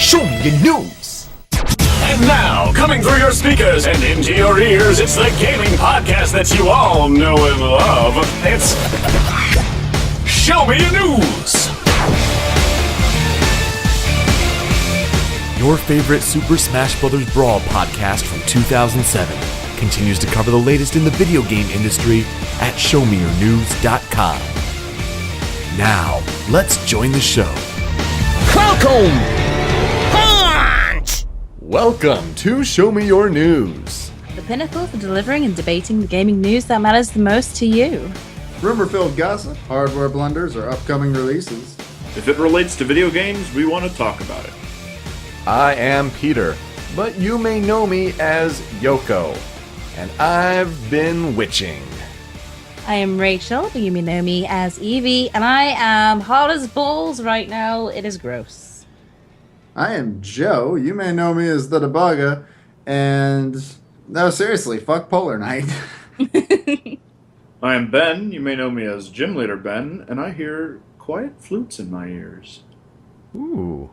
Show me your news! And now, coming through your speakers and into your ears, it's the gaming podcast that you all know and love. It's Show Me Your News! Your favorite Super Smash Bros. Brawl podcast from 2007 continues to cover the latest in the video game industry at ShowMeYourNews.com. Now, let's join the show. Welcome to Show Me Your News, the pinnacle for delivering and debating the gaming news that matters the most to you. Rumor-filled gossip, hardware blunders, or upcoming releases. If it relates to video games, we want to talk about it. I am Peter, but you may know me as Youko, and I've been witching. I am Rachel, but you may know me as Eevee, and I am hot as balls right now. It is gross. I am Joe. You may know me as thedobaga, and no, seriously, fuck Polar Night. I am Ben. You may know me as GymleaderBen, and I hear quiet flutes in my ears. Ooh,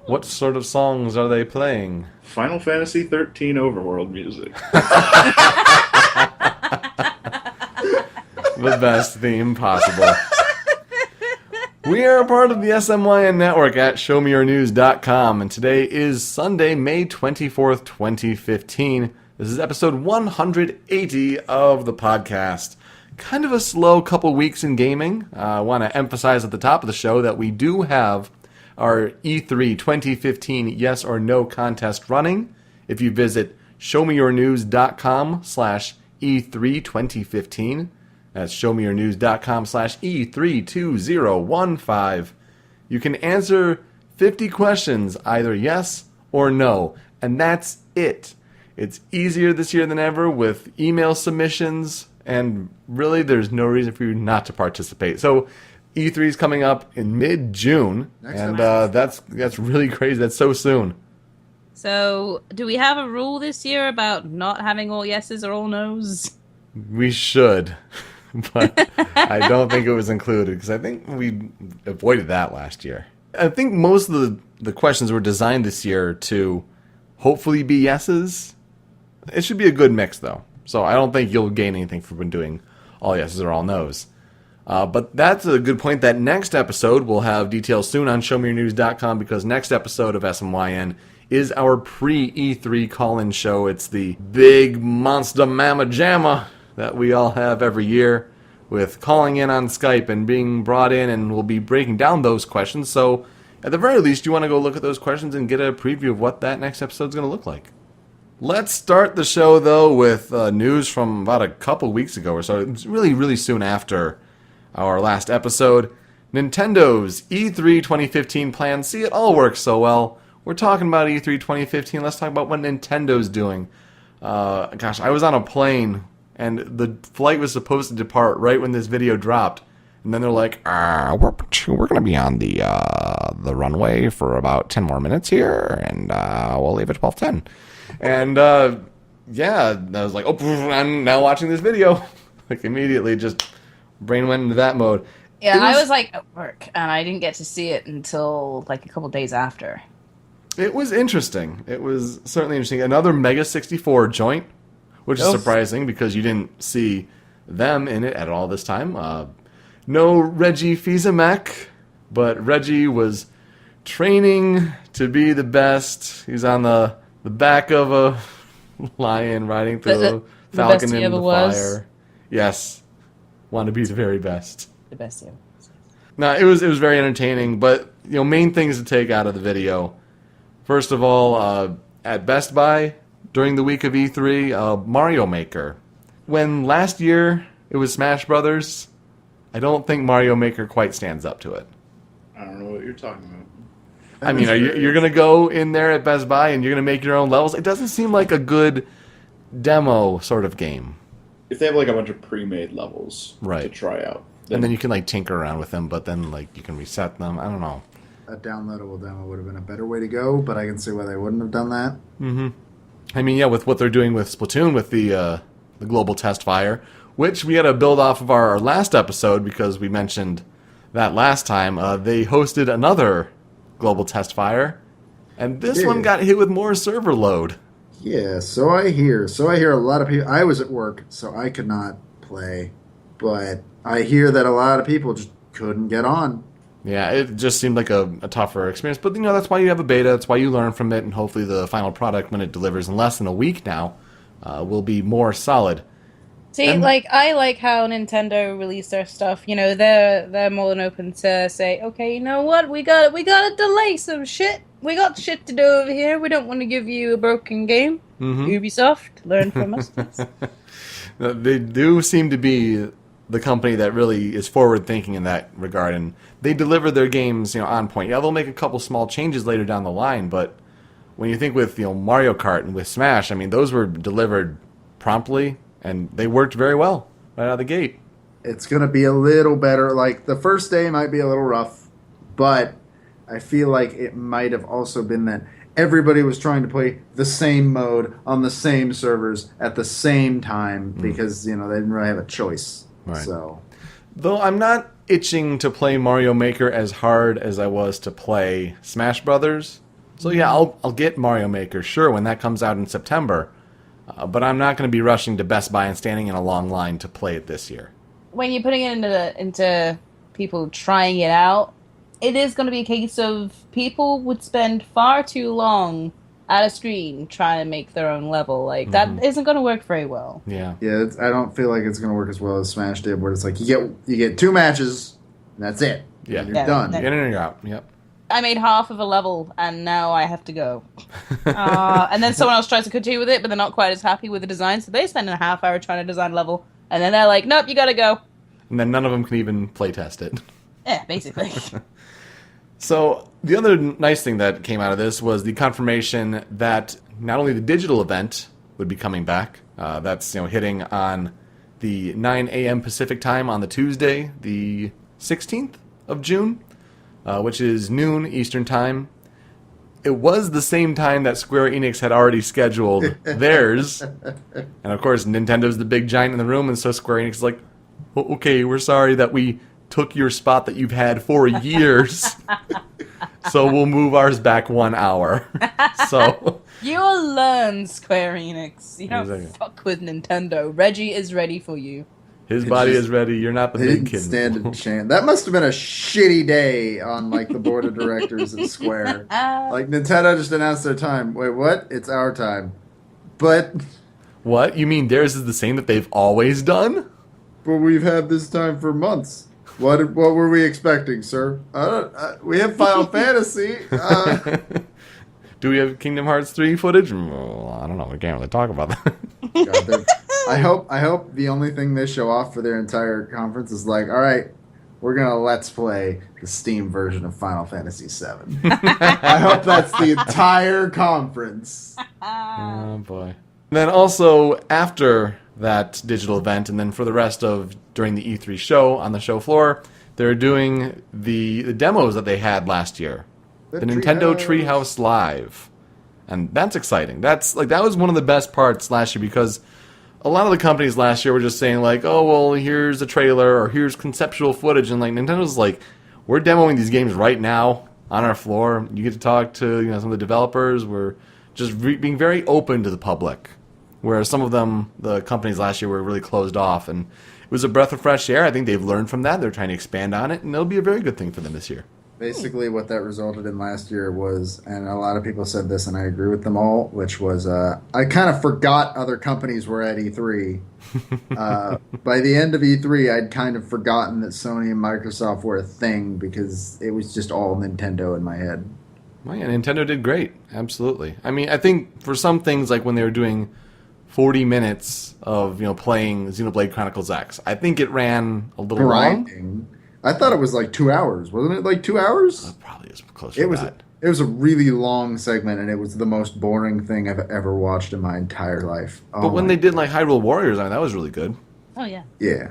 what sort of songs are they playing? Final Fantasy XIII Overworld music. The best theme possible. We are a part of the SMYN network at ShowMeYourNews.com, and today is Sunday, May 24th, 2015. This is episode 180 of the podcast. Kind of a slow couple weeks in gaming. I want to emphasize at the top of the show that we do have our E3 2015 Yes or No contest running. If you visit ShowMeYourNews.com/E3 2015, that's ShowMeYourNews.com/E32015. You can answer 50 questions, either yes or no, and that's it. It's easier this year than ever with email submissions, and really there's no reason for you not to participate. So E3 is coming up in mid-June, and that's really crazy. That's so soon. So, do we have a rule this year about not having all yeses or all nos? We should. But I don't think it was included because I think we avoided that last year. I think most of the questions were designed this year to hopefully be yeses. It should be a good mix, though. So I don't think you'll gain anything from doing all yeses or all nos. But that's a good point. That next episode, we'll have details soon on ShowMeYourNews.com because next episode of SMYN is our pre-E3 call-in show. It's the big monster mamma jamma that we all have every year with calling in on Skype and being brought in, and we'll be breaking down those questions. So at the very least, you want to go look at those questions and get a preview of what that next episode is going to look like. Let's start the show, though, with news from about a couple weeks ago or so. It was really, really soon after our last episode. Nintendo's E3 2015 plans. See, it all works so well. We're talking about E3 2015. Let's talk about what Nintendo's doing. Gosh, I was on a plane, and the flight was supposed to depart right when this video dropped. And then they're like, we're going to be on the runway for about 10 more minutes here, and we'll leave at 12:10. And, yeah, I was like, oh, I'm now watching this video. Like, immediately, just brain went into that mode. Yeah, I was like at work, and I didn't get to see it until like a couple days after. It was interesting. It was certainly interesting. Another Mega 64 joint, which is surprising because you didn't see them in it at all this time. No Reggie Fils-Aimé, but Reggie was training to be the best. He's on the back of a lion riding through the falcon in the fire. Yes. Want to be the very best. The best, yeah. No, it was very entertaining, but main things to take out of the video. First of all, at Best Buy during the week of E3, Mario Maker. When last year it was Smash Brothers, I don't think Mario Maker quite stands up to it. I don't know what you're talking about. I mean, you're going to go in there at Best Buy and you're going to make your own levels? It doesn't seem like a good demo sort of game. If they have like a bunch of pre-made levels to try out. And then you can like tinker around with them, but then like you can reset them. I don't know. A downloadable demo would have been a better way to go, but I can see why they wouldn't have done that. Mm-hmm. I mean, yeah, with what they're doing with Splatoon with the global test fire, which we had to build off of our last episode because we mentioned that last time. They hosted another global test fire, And this Yeah. one got hit with more server load. Yeah, so I hear. So I hear a lot of people. I was at work, so I could not play. But I hear that a lot of people just couldn't get on. Yeah, it just seemed like a tougher experience. But, that's why you have a beta. That's why you learn from it. And hopefully the final product, when it delivers in less than a week now, will be more solid. See, And- I like how Nintendo released their stuff. They're more than open to say, okay, you know what, we gotta delay some shit. We got shit to do over here. We don't want to give you a broken game. Ubisoft, learn from us. They do seem to be the company that really is forward-thinking in that regard, and they deliver their games, on point. Yeah, they'll make a couple small changes later down the line, but when you think with, Mario Kart and with Smash, I mean, those were delivered promptly, and they worked very well right out of the gate. It's going to be a little better. Like, the first day might be a little rough, but I feel like it might have also been that everybody was trying to play the same mode on the same servers at the same time because, they didn't really have a choice. Right. So, Though I'm not itching to play Mario Maker as hard as I was to play Smash Brothers. So yeah, I'll get Mario Maker, sure, when that comes out in September. But I'm not going to be rushing to Best Buy and standing in a long line to play it this year. When you're putting it into people trying it out, it is going to be a case of people would spend far too long at a screen trying to make their own level. Like, that isn't going to work very well. Yeah. yeah, I don't feel like it's going to work as well as Smash did, where it's like you get 2 matches, and that's it. Yeah. And you're Yeah, done. that- You're in and you're out. Yep. I made half of a level, and now I have to go. And then someone else tries to continue with it, but they're not quite as happy with the design, so they spend a half hour trying to design a level, and then they're like, nope, you gotta go. And then none of them can even play test it. Yeah, basically. So the other nice thing that came out of this was the confirmation that not only the digital event would be coming back, that's hitting on the 9 a.m. Pacific time on the Tuesday, the 16th of June, which is noon Eastern time. It was the same time that Square Enix had already scheduled theirs. And of course, Nintendo's the big giant in the room, and so Square Enix is like, okay, we're sorry that we took your spot that you've had for years. So we'll move ours back 1 hour. So You'll learn, Square Enix. You don't Exactly. fuck with Nintendo. Reggie is ready for you. his body is ready. You're not the They big didn't kid. stand a chance. That must have been a shitty day on the board of directors at Square. Like, Nintendo just announced their time. Wait, what? It's our time. But What? You mean theirs is the same that they've always done? we've had this time for months. What were we expecting, sir? We have Final Fantasy. Do we have Kingdom Hearts 3 footage? Well, I don't know. We can't really talk about that. God, I hope the only thing they show off for their entire conference is like, all right, we're gonna let's play the Steam version of Final Fantasy VII. I hope that's the entire conference. Oh, boy. And then also, after that digital event, and then for the rest of during the E3 show on the show floor, they're doing the demos that they had last year. The Nintendo Treehouse Live. And that's exciting. That was one of the best parts last year, because a lot of the companies last year were just saying like, oh, well, here's a trailer or here's conceptual footage. And Nintendo's like, we're demoing these games right now on our floor. You get to talk to some of the developers. We're just being very open to the public. Whereas some of them, the companies last year, were really closed off. And it was a breath of fresh air. I think they've learned from that. They're trying to expand on it. And it'll be a very good thing for them this year. Basically, what that resulted in last year was, and a lot of people said this, and I agree with them all, which was I kind of forgot other companies were at E3. By the end of E3, I'd kind of forgotten that Sony and Microsoft were a thing because it was just all Nintendo in my head. Well, yeah, Nintendo did great. Absolutely. I mean, I think for some things, like when they were doing 40 minutes of playing Xenoblade Chronicles X, I think it ran a little long. Grinding. I thought it was like 2 hours. Wasn't it like 2 hours? It probably is closer It was to that. it was a really long segment, and it was the most boring thing I've ever watched in my entire life. But when they did like Hyrule Warriors, I mean, that was really good. Oh, yeah. yeah.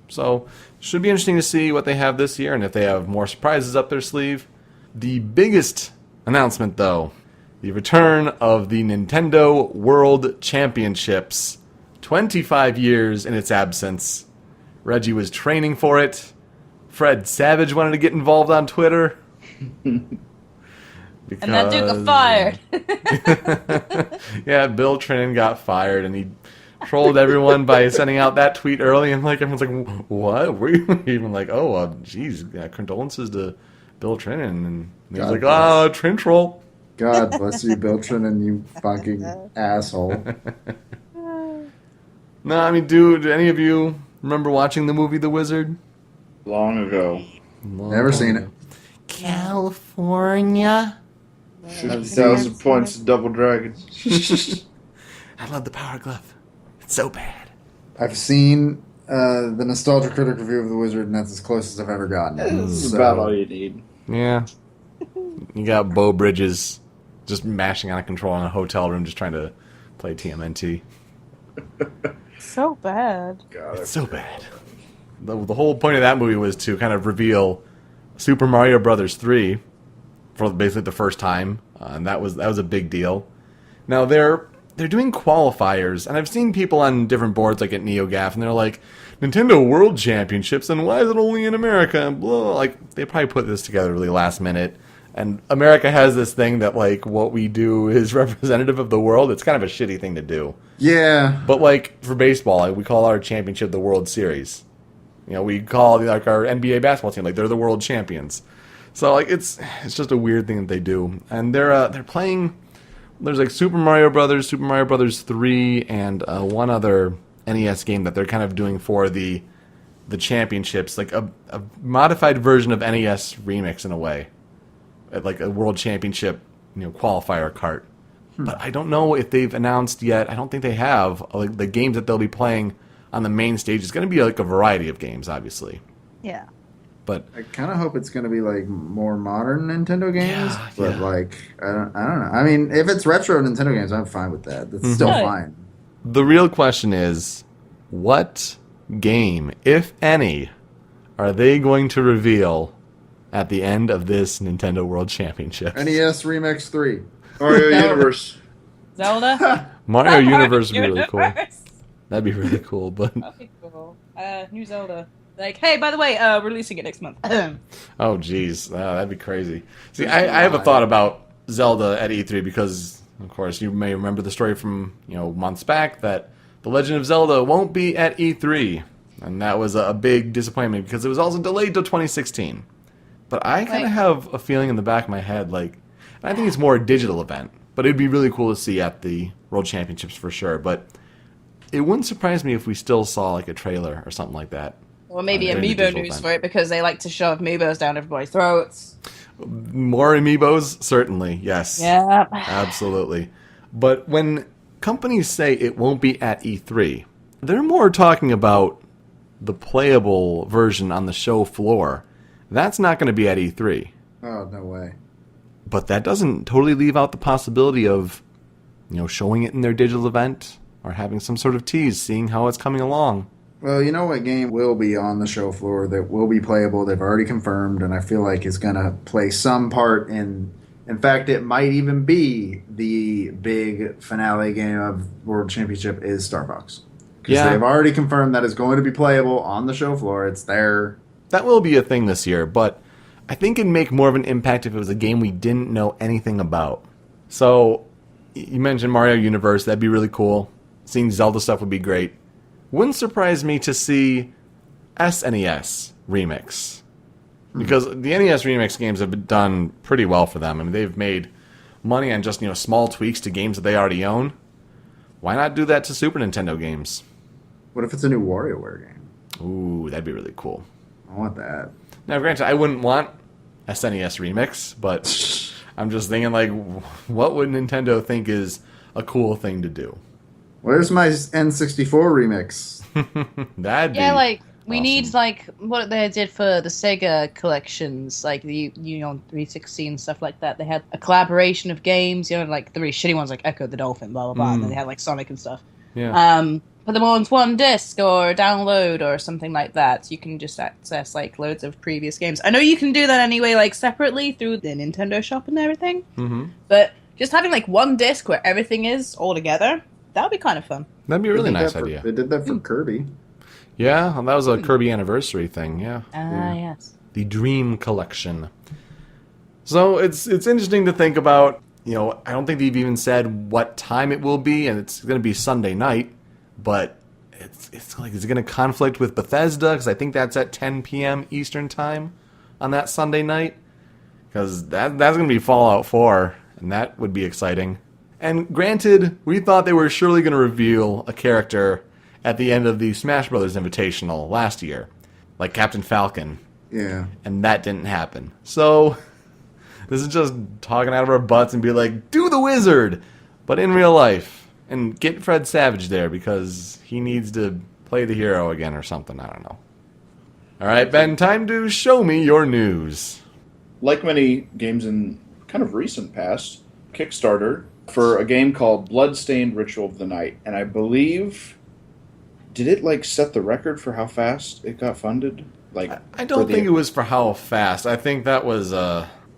So should be interesting to see what they have this year and if they have more surprises up their sleeve. The biggest announcement, though, the return of the Nintendo World Championships. 25 years in its absence. Reggie was training for it. Fred Savage wanted to get involved on Twitter. Because... And that dude got fired. Yeah, Bill Trinan got fired, and he trolled everyone by sending out that tweet early, and like everyone's like, "What?" Were you even like, "Oh, geez, condolences to Bill Trinan," and he was like, Trin troll." God bless you, Bill Trinan, you fucking asshole. No, I mean, dude, do any of you remember watching the movie The Wizard? Long ago. Never seen it. California. 50,000 points to Double Dragon. I love the Power Glove. It's so bad. I've seen the Nostalgia Critic review of The Wizard, and that's as close as I've ever gotten. That's about all you need. Yeah. You got Beau Bridges just mashing on a control in a hotel room just trying to play TMNT. So bad. God, It's so bad. The whole point of that movie was to kind of reveal Super Mario Brothers 3 for basically the first time, and that was a big deal. Now they're doing qualifiers, and I've seen people on different boards like at NeoGAF, and they're like, Nintendo World Championships, and why is it only in America? And blah. Like, they probably put this together really last minute. And America has this thing that, like, what we do is representative of the world. It's kind of a shitty thing to do. Yeah. But, like, for baseball, like, we call our championship the World Series. You know, we call, like, our NBA basketball team, like, they're the world champions. So, like, it's just a weird thing that they do. And they're playing... There's, like, Super Mario Brothers 3, and one other NES game that they're kind of doing for the championships. Like, a modified version of NES Remix, in a way. Like a world championship, qualifier cart. But I don't know if they've announced yet. I don't think they have. Like the games that they'll be playing on the main stage. It's going to be like a variety of games, obviously. Yeah. But I kind of hope it's going to be like more modern Nintendo games. Yeah, but yeah. like, I don't know. I mean, if it's retro Nintendo games, I'm fine with that. That's still Right. fine. the real question is, what game, if any, are they going to reveal at the end of this Nintendo World Championship? NES Remix 3. Mario Universe. Zelda? Mario Universe would be really cool. Universe. That'd be really cool, but... That'd be cool. New Zelda. Like, hey, by the way, releasing it next month. Oh, geez. That'd be crazy. See, I have a thought about Zelda at E3 because, of course, you may remember the story from, months back that The Legend of Zelda won't be at E3. And that was a big disappointment because it was also delayed till 2016. But I kind of have a feeling in the back of my head, like, I think it's more a digital event, but it'd be really cool to see at the World Championships for sure. But it wouldn't surprise me if we still saw, like, a trailer or something like that. Or maybe during the Amiibo digital news event. for it because they like to shove Amiibos down everybody's throats. More amiibos? Certainly, yes. Yeah. Absolutely. But when companies say it won't be at E3, they're more talking about the playable version on the show floor. That's not going to be at E3. Oh, no way. But that doesn't totally leave out the possibility of, showing it in their digital event or having some sort of tease, seeing how it's coming along. Well, you know what game will be on the show floor that will be playable? They've already confirmed, and I feel like is going to play some part in... In fact, it might even be the big finale game of World Championship is Star Fox. Because Yeah. they've already confirmed that it's going to be playable on the show floor. It's there. That will be a thing this year, but I think it'd make more of an impact if it was a game we didn't know anything about. So, you mentioned Mario Universe. That'd be really cool. Seeing Zelda stuff would be great. Wouldn't surprise me to see SNES Remix. Because the NES Remix games have been done pretty well for them. I mean, they've made money on just, small tweaks to games that they already own. Why not do that to Super Nintendo games? What if it's a new WarioWare game? Ooh, that'd be really cool. I want that. Now, granted, I wouldn't want a SNES Remix, but I'm just thinking, like, what would Nintendo think is a cool thing to do? Where's my N64 remix? That'd be Yeah, like, we awesome. need, like, what they did for the Sega collections, like the 360 and stuff like that. They had a collaboration of games, like the really shitty ones, like Echo the Dolphin, blah, blah, blah. And then they had, like, Sonic and stuff. Yeah. Put them all on one disc or download or something like that. So you can just access, like, loads of previous games. I know you can do that anyway, like, separately through the Nintendo shop and everything. Mm-hmm. But just having, like, one disc where everything is all together, that would be kind of fun. That'd be a really They did nice that for- idea. They did that for Kirby. Yeah, well, that was a Kirby anniversary thing, yeah. Yes. The Dream Collection. So it's interesting to think about. You know, I don't think they've even said what time it will be, and it's going to be Sunday night. But it's like, is it going to conflict with Bethesda? Because I think that's at 10 p.m. Eastern time on that Sunday night. Because that's going to be Fallout 4, and that would be exciting. And granted, we thought they were surely going to reveal a character at the end of the Smash Brothers Invitational last year, like Captain Falcon. Yeah. And that didn't happen. So this is just talking out of our butts and be like, do the wizard, but in real life. And get Fred Savage there because he needs to play the hero again or something. I don't know. All right, Ben, time to show me your news. Like many games in kind of recent past, Kickstarter for a game called Bloodstained Ritual of the Night. And I believe, did it like set the record for how fast it got funded? Like, I don't think it was for how fast. I think that was,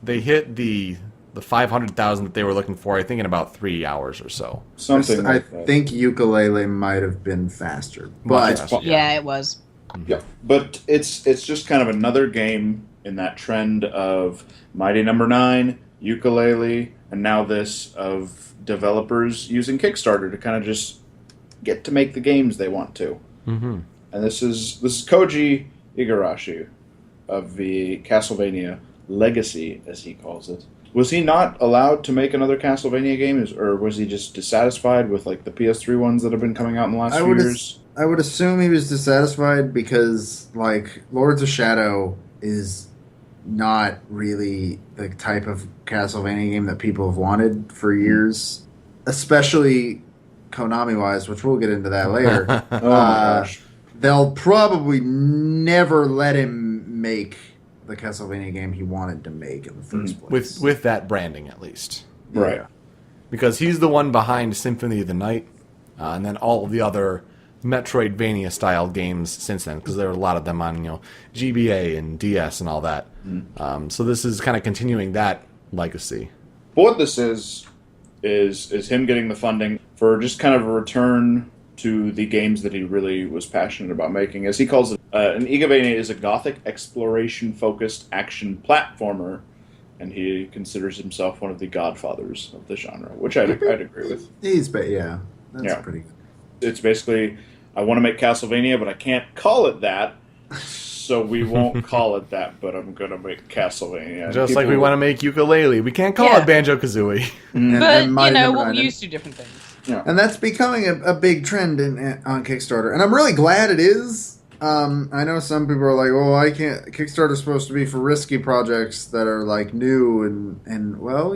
they hit the 500,000 that they were looking for, I think, in about 3 hours or so. Something I like that. think Yooka-Laylee might have been faster. But Yeah, it was. Yeah, but it's just kind of another game in that trend of Mighty Number 9, Yooka-Laylee, and now this of developers using Kickstarter to kind of just get to make the games they want to. Mm-hmm. And this is Koji Igarashi of the Castlevania Legacy, as he calls it. Was he not allowed to make another Castlevania game, or was he just dissatisfied with like the PS3 ones that have been coming out in the last few years? I would assume he was dissatisfied because, like, Lords of Shadow is not really the type of Castlevania game that people have wanted for years, especially Konami-wise, which we'll get into that later. Oh my gosh. They'll probably never let him make the Castlevania game he wanted to make in the first place. With that branding, at least. Right. Yeah. Because he's the one behind Symphony of the Night, and then all of the other Metroidvania-style games since then, because there are a lot of them on, GBA and DS and all that. So this is kind of continuing that legacy. But what this is him getting the funding for just kind of a return to the games that he really was passionate about making. As he calls it, an Eevee is a gothic exploration-focused action platformer, and he considers himself one of the godfathers of the genre, which I'd agree with. That's pretty good. It's basically, I want to make Castlevania, but I can't call it that, so we won't call it that, but I'm going to make Castlevania. Just like we want to make Yooka-Laylee. We can't call it Banjo-Kazooie. But, Mighty Number we'll 9. used to different things. Yeah. And that's becoming a big trend on Kickstarter. And I'm really glad it is. I know some people are like, well, I can't. Kickstarter's supposed to be for risky projects that are like new. And well,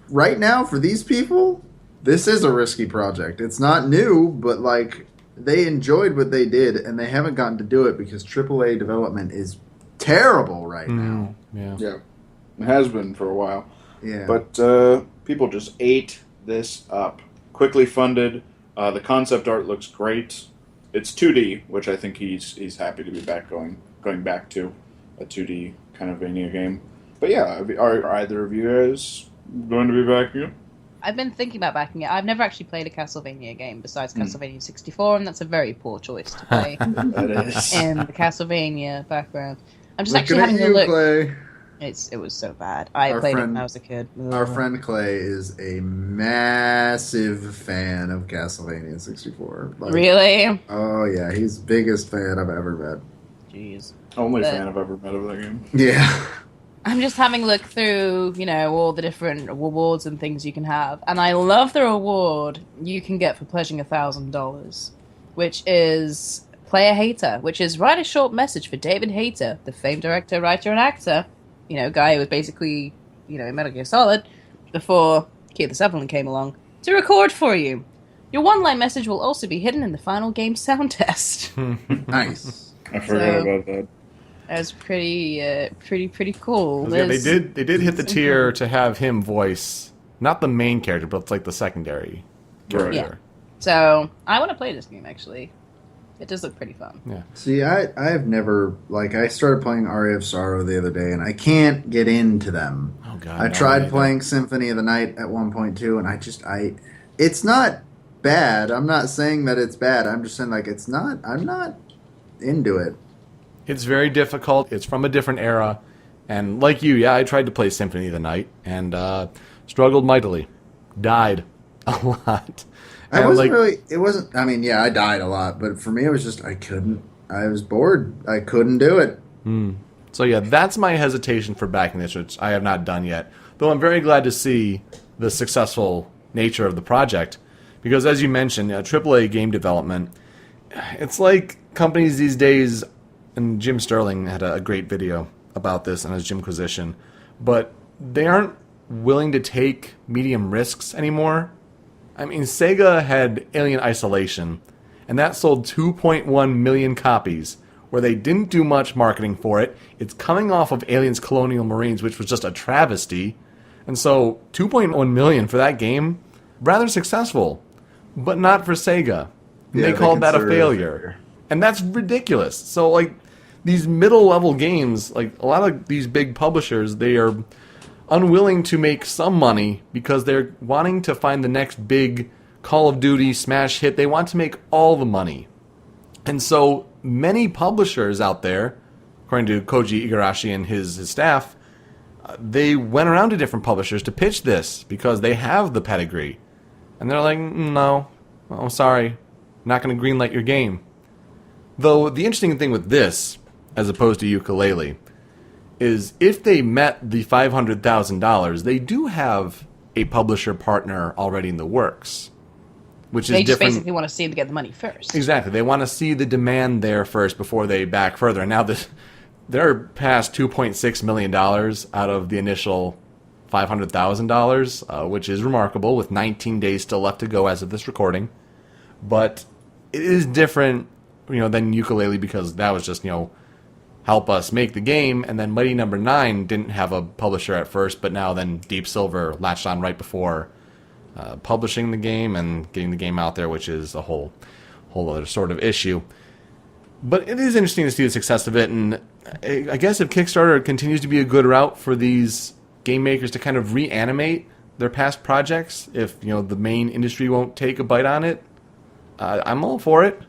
right now for these people, this is a risky project. It's not new, but like they enjoyed what they did and they haven't gotten to do it because AAA development is terrible right now. Yeah. It has been for a while. Yeah. But people just ate this up. Quickly funded. The concept art looks great. It's 2D, which I think he's happy to be back going back to a 2D kind of Vania game. But yeah, are either of you guys going to be backing it? I've been thinking about backing it. I've never actually played a Castlevania game besides Castlevania 64, and that's a very poor choice to play That is. in the Castlevania background. I'm just Looking actually at having a you, look. Clay. It was so bad. I played it when I was a kid. Our friend Clay is a massive fan of Castlevania 64. Like, Really? Oh, yeah. He's the biggest fan I've ever met. Jeez. Only fan I've ever met of that game. Yeah. I'm just having a look through, all the different rewards and things you can have. And I love the reward you can get for pledging $1,000, which is Play a Hater, which is write a short message for David Hayter, the famed director, writer, and actor. Guy who was basically, in Metal Gear Solid before Keith the Sutherland came along, to record for you. Your one-line message will also be hidden in the final game sound test. Nice. I forgot about that. That was pretty cool. Yeah, they did hit the tier to have him voice, not the main character, but it's like the secondary character. Yeah. So, I want to play this game, actually. It does look pretty fun. Yeah. See, I've never, I started playing Aria of Sorrow the other day, and I can't get into them. Oh, God. I tried playing Symphony of the Night at one point, too, and it's not bad. I'm not saying that it's bad. I'm just saying, I'm not into it. It's very difficult. It's from a different era. And like you, yeah, I tried to play Symphony of the Night and struggled mightily. Died a lot. I wasn't really. It wasn't. I mean, yeah, I died a lot, but for me, it was just I couldn't. I was bored. I couldn't do it. So yeah, that's my hesitation for backing this, which I have not done yet. Though I'm very glad to see the successful nature of the project, because as you mentioned, AAA game development, it's like companies these days, and Jim Sterling had a great video about this on his Gymquisition, but they aren't willing to take medium risks anymore. I mean, Sega had Alien Isolation, and that sold 2.1 million copies, where they didn't do much marketing for it. It's coming off of Aliens Colonial Marines, which was just a travesty. And so 2.1 million for that game, rather successful, but not for Sega. Yeah, they called that a failure. And that's ridiculous. So, like, these middle-level games, like, a lot of these big publishers, they are unwilling to make some money because they're wanting to find the next big Call of Duty smash hit. They want to make all the money. And so many publishers out there, according to Koji Igarashi and his staff, they went around to different publishers to pitch this because they have the pedigree. And they're like, no, I'm sorry, not going to greenlight your game. Though the interesting thing with this, as opposed to Yooka-Laylee, is if they met the $500,000, they do have a publisher partner already in the works. Which is they just different. basically want to see them to get the money first. Exactly. They want to see the demand there first before they back further. And now they're past $2.6 million out of the initial $500,000, which is remarkable, with 19 days still left to go as of this recording. But it is different, than Yooka-Laylee, because that was just, help us make the game. And then Mighty Number 9 didn't have a publisher at first, but now then Deep Silver latched on right before publishing the game and getting the game out there, which is a whole other sort of issue. But it is interesting to see the success of it, and I guess if Kickstarter continues to be a good route for these game makers to kind of reanimate their past projects, if the main industry won't take a bite on it, I'm all for it.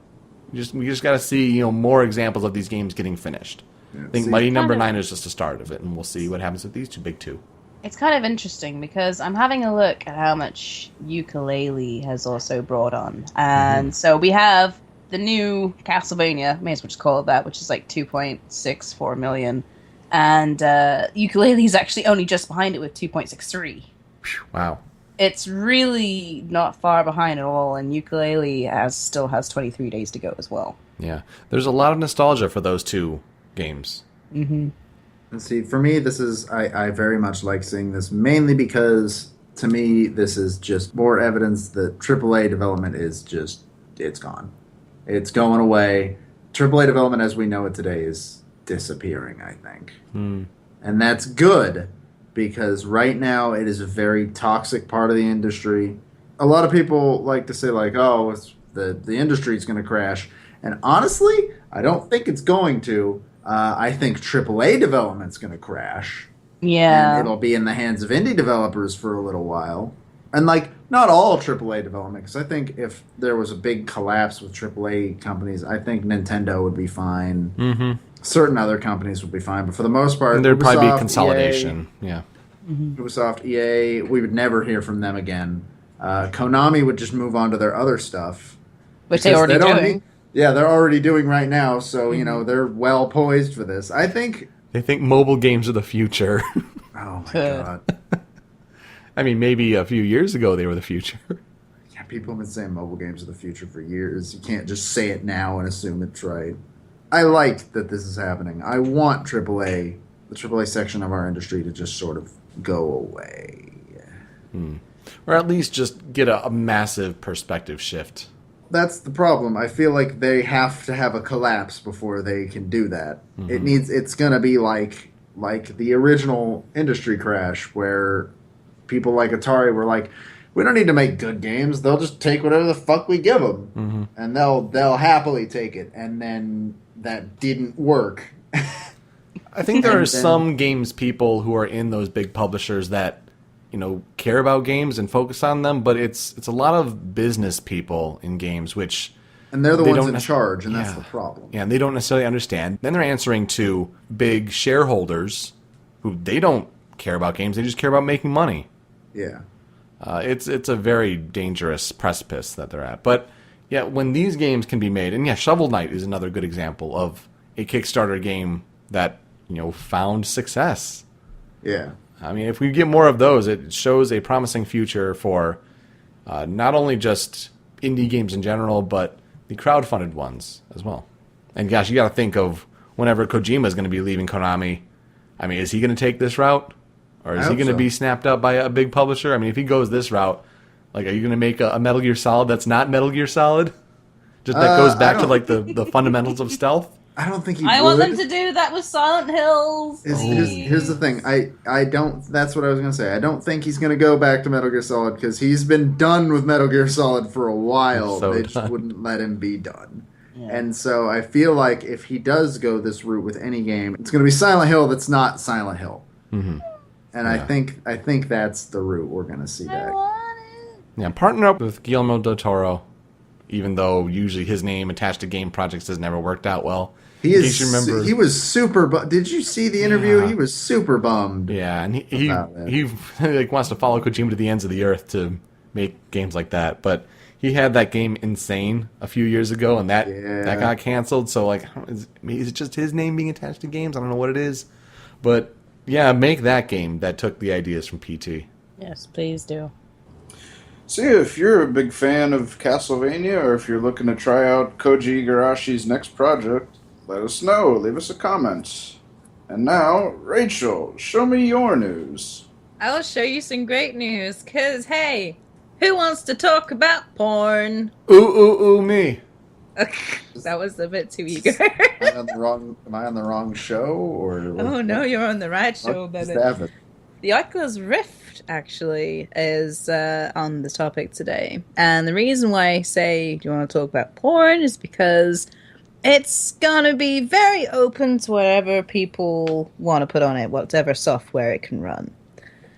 We just got to see more examples of these games getting finished. Yeah, I think Mighty Number 9 is just the start of it, and we'll see what happens with these two big two. It's kind of interesting because I'm having a look at how much Yooka-Laylee has also brought on. And so we have the new Castlevania, may as well just call it that, which is like 2.64 million. And Yooka-Laylee is actually only just behind it with 2.63. Wow. It's really not far behind at all, and Yooka-Laylee still has 23 days to go as well. Yeah. There's a lot of nostalgia for those two games. Mm-hmm. And see, for me, I very much like seeing this, mainly because, to me, this is just more evidence that AAA development is it's gone. It's going away. AAA development as we know it today is disappearing, I think. And that's good, because right now it is a very toxic part of the industry. A lot of people like to say, like, oh, the industry's going to crash. And honestly, I don't think it's going to. I think AAA development's going to crash. Yeah. And it'll be in the hands of indie developers for a little while. And, like, not all AAA development, because I think if there was a big collapse with AAA companies, I think Nintendo would be fine. Mm-hmm. Certain other companies would be fine. But for the most part, And there'd probably be Ubisoft, consolidation. Yeah. Ubisoft, EA, we would never hear from them again. Konami would just move on to their other stuff. Which they already doing. Yeah, they're already doing right now, so, they're well poised for this. I think... They think mobile games are the future. Oh, my God. I mean, maybe a few years ago they were the future. Yeah, people have been saying mobile games are the future for years. You can't just say it now and assume it's right. I like that this is happening. I want the AAA section of our industry to just sort of go away. Or at least just get a massive perspective shift. That's the problem. I feel like they have to have a collapse before they can do that. It's going to be like the original industry crash, where people like Atari were like, we don't need to make good games. They'll just take whatever the fuck we give them. And they'll happily take it. And then that didn't work. I think there are some games people who are in those big publishers that care about games and focus on them, but it's a lot of business people in games, and they're the ones in charge, and that's the problem. Yeah, and they don't necessarily understand. Then they're answering to big shareholders who they don't care about games, they just care about making money. Yeah. It's a very dangerous precipice that they're at. But yeah, when these games can be made, and yeah, Shovel Knight is another good example of a Kickstarter game that, found success. Yeah. I mean, if we get more of those, it shows a promising future for not only just indie games in general, but the crowdfunded ones as well. And gosh, you got to think of whenever Kojima is going to be leaving Konami. I mean, is he going to take this route? Or is he going to be snapped up by a big publisher? I mean, if he goes this route, like, are you going to make a Metal Gear Solid that's not Metal Gear Solid? Just that goes back to, like, the fundamentals of stealth? I don't think he I would. want them to do that with Silent Hills. Here's the thing. I don't. That's what I was going to say. I don't think he's going to go back to Metal Gear Solid because he's been done with Metal Gear Solid for a while. So they just wouldn't let him be done. Yeah. And so I feel like if he does go this route with any game, it's going to be Silent Hill that's not Silent Hill. Mm-hmm. And I think that's the route we're going to see back. Yeah, partner up with Guillermo del Toro, even though usually his name attached to game projects has never worked out well. He was super. Did you see the interview? Yeah. He was super bummed. Yeah, and he like wants to follow Kojima to the ends of the earth to make games like that. But he had that game Insane a few years ago, and that got canceled. So like, is it just his name being attached to games? I don't know what it is, but yeah, make that game that took the ideas from PT. Yes, please do. See, if you're a big fan of Castlevania, or if you're looking to try out Koji Igarashi's next project, let us know. Leave us a comment. And now, Rachel, show me your news. I'll show you some great news, because, hey, who wants to talk about porn? Ooh, me. That was a bit too eager. Am I on the wrong show? Oh, no, you're on the right show, baby. The Oculus Rift, actually, is on the topic today. And the reason why I say, do you want to talk about porn, is because it's going to be very open to whatever people want to put on it, whatever software it can run.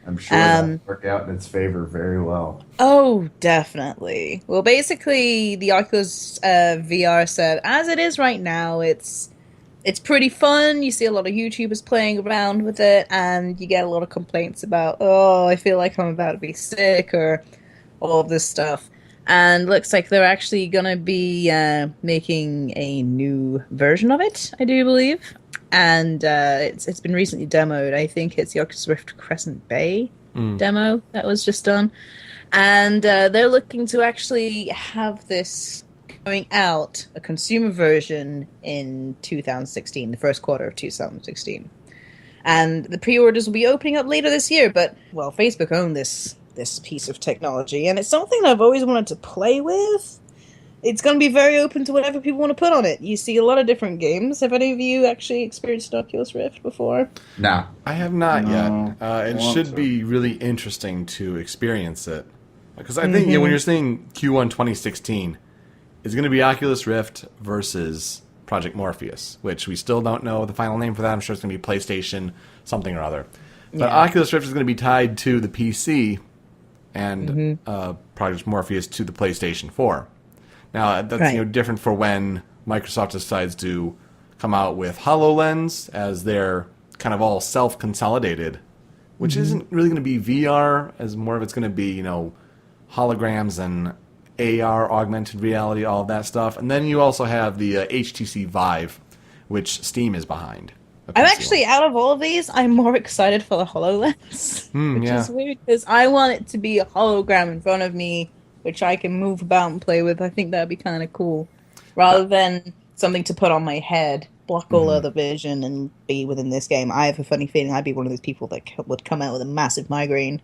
I'm sure that'll work out in its favor very well. Oh, definitely. Well, basically, the Oculus VR set, as it is right now, it's pretty fun. You see a lot of YouTubers playing around with it, and you get a lot of complaints about, oh, I feel like I'm about to be sick, or all of this stuff. And looks like they're actually going to be making a new version of it, I do believe. And it's been recently demoed. I think it's the Oculus Rift Crescent Bay demo that was just done. And they're looking to actually have this going out, a consumer version, in 2016, the first quarter of 2016. And the pre-orders will be opening up later this year, but, well, Facebook owned this piece of technology, and it's something that I've always wanted to play with. It's going to be very open to whatever people want to put on it. You see a lot of different games. Have any of you actually experienced Oculus Rift before? No. I have not yet. It should be really interesting to experience it. Because I think when you're saying Q1 2016, it's going to be Oculus Rift versus Project Morpheus, which we still don't know the final name for that. I'm sure it's going to be PlayStation something or other. But Oculus Rift is going to be tied to the PC and Project Morpheus to the PlayStation 4. Now, that's different for when Microsoft decides to come out with HoloLens as they're kind of all self-consolidated, which isn't really going to be VR, as more of it's going to be, holograms and AR, augmented reality, all of that stuff. And then you also have the HTC Vive, which Steam is behind. I'm actually, out of all of these, I'm more excited for the HoloLens, which is weird, because I want it to be a hologram in front of me, which I can move about and play with. I think that'd be kind of cool, rather than something to put on my head, block all other vision, and be within this game. I have a funny feeling I'd be one of those people that would come out with a massive migraine.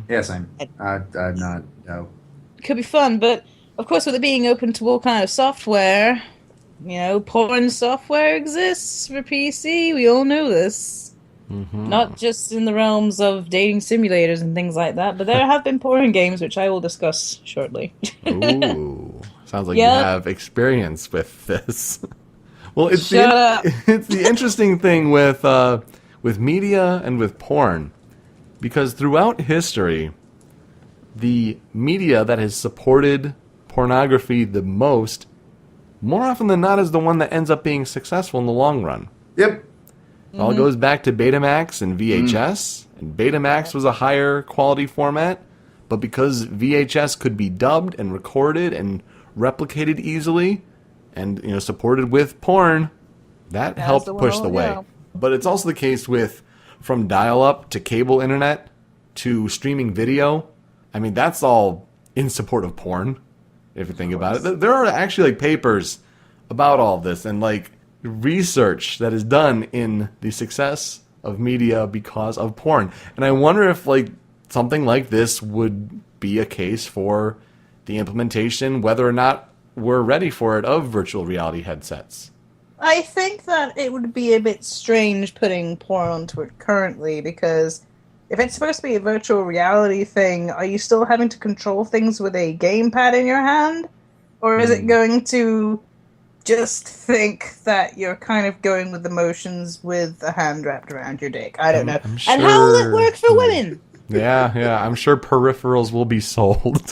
Yes, I'm not. No. It could be fun, but of course, with it being open to all kind of software, porn software exists for PC. We all know this. Not just in the realms of dating simulators and things like that, but there have been porn games, which I will discuss shortly. Ooh, sounds like you have experience with this. Well, it's it's the interesting thing with media and with porn, because throughout history, the media that has supported pornography the most, more often than not, is the one that ends up being successful in the long run. Yep. It all goes back to Betamax and VHS. And Betamax was a higher quality format, but because VHS could be dubbed and recorded and replicated easily, and supported with porn, that helped push the way. Yeah. But it's also the case with from dial-up to cable internet to streaming video. I mean, that's all in support of porn, if you think about it. There are actually papers about all of this and research that is done in the success of media because of porn. And I wonder if something like this would be a case for the implementation, whether or not we're ready for it, of virtual reality headsets. I think that it would be a bit strange putting porn onto it currently, because if it's supposed to be a virtual reality thing, are you still having to control things with a gamepad in your hand? Or is it going to just think that you're kind of going with the motions with a hand wrapped around your dick? I don't know. I'm sure, and how will it work for women? Yeah. I'm sure peripherals will be sold.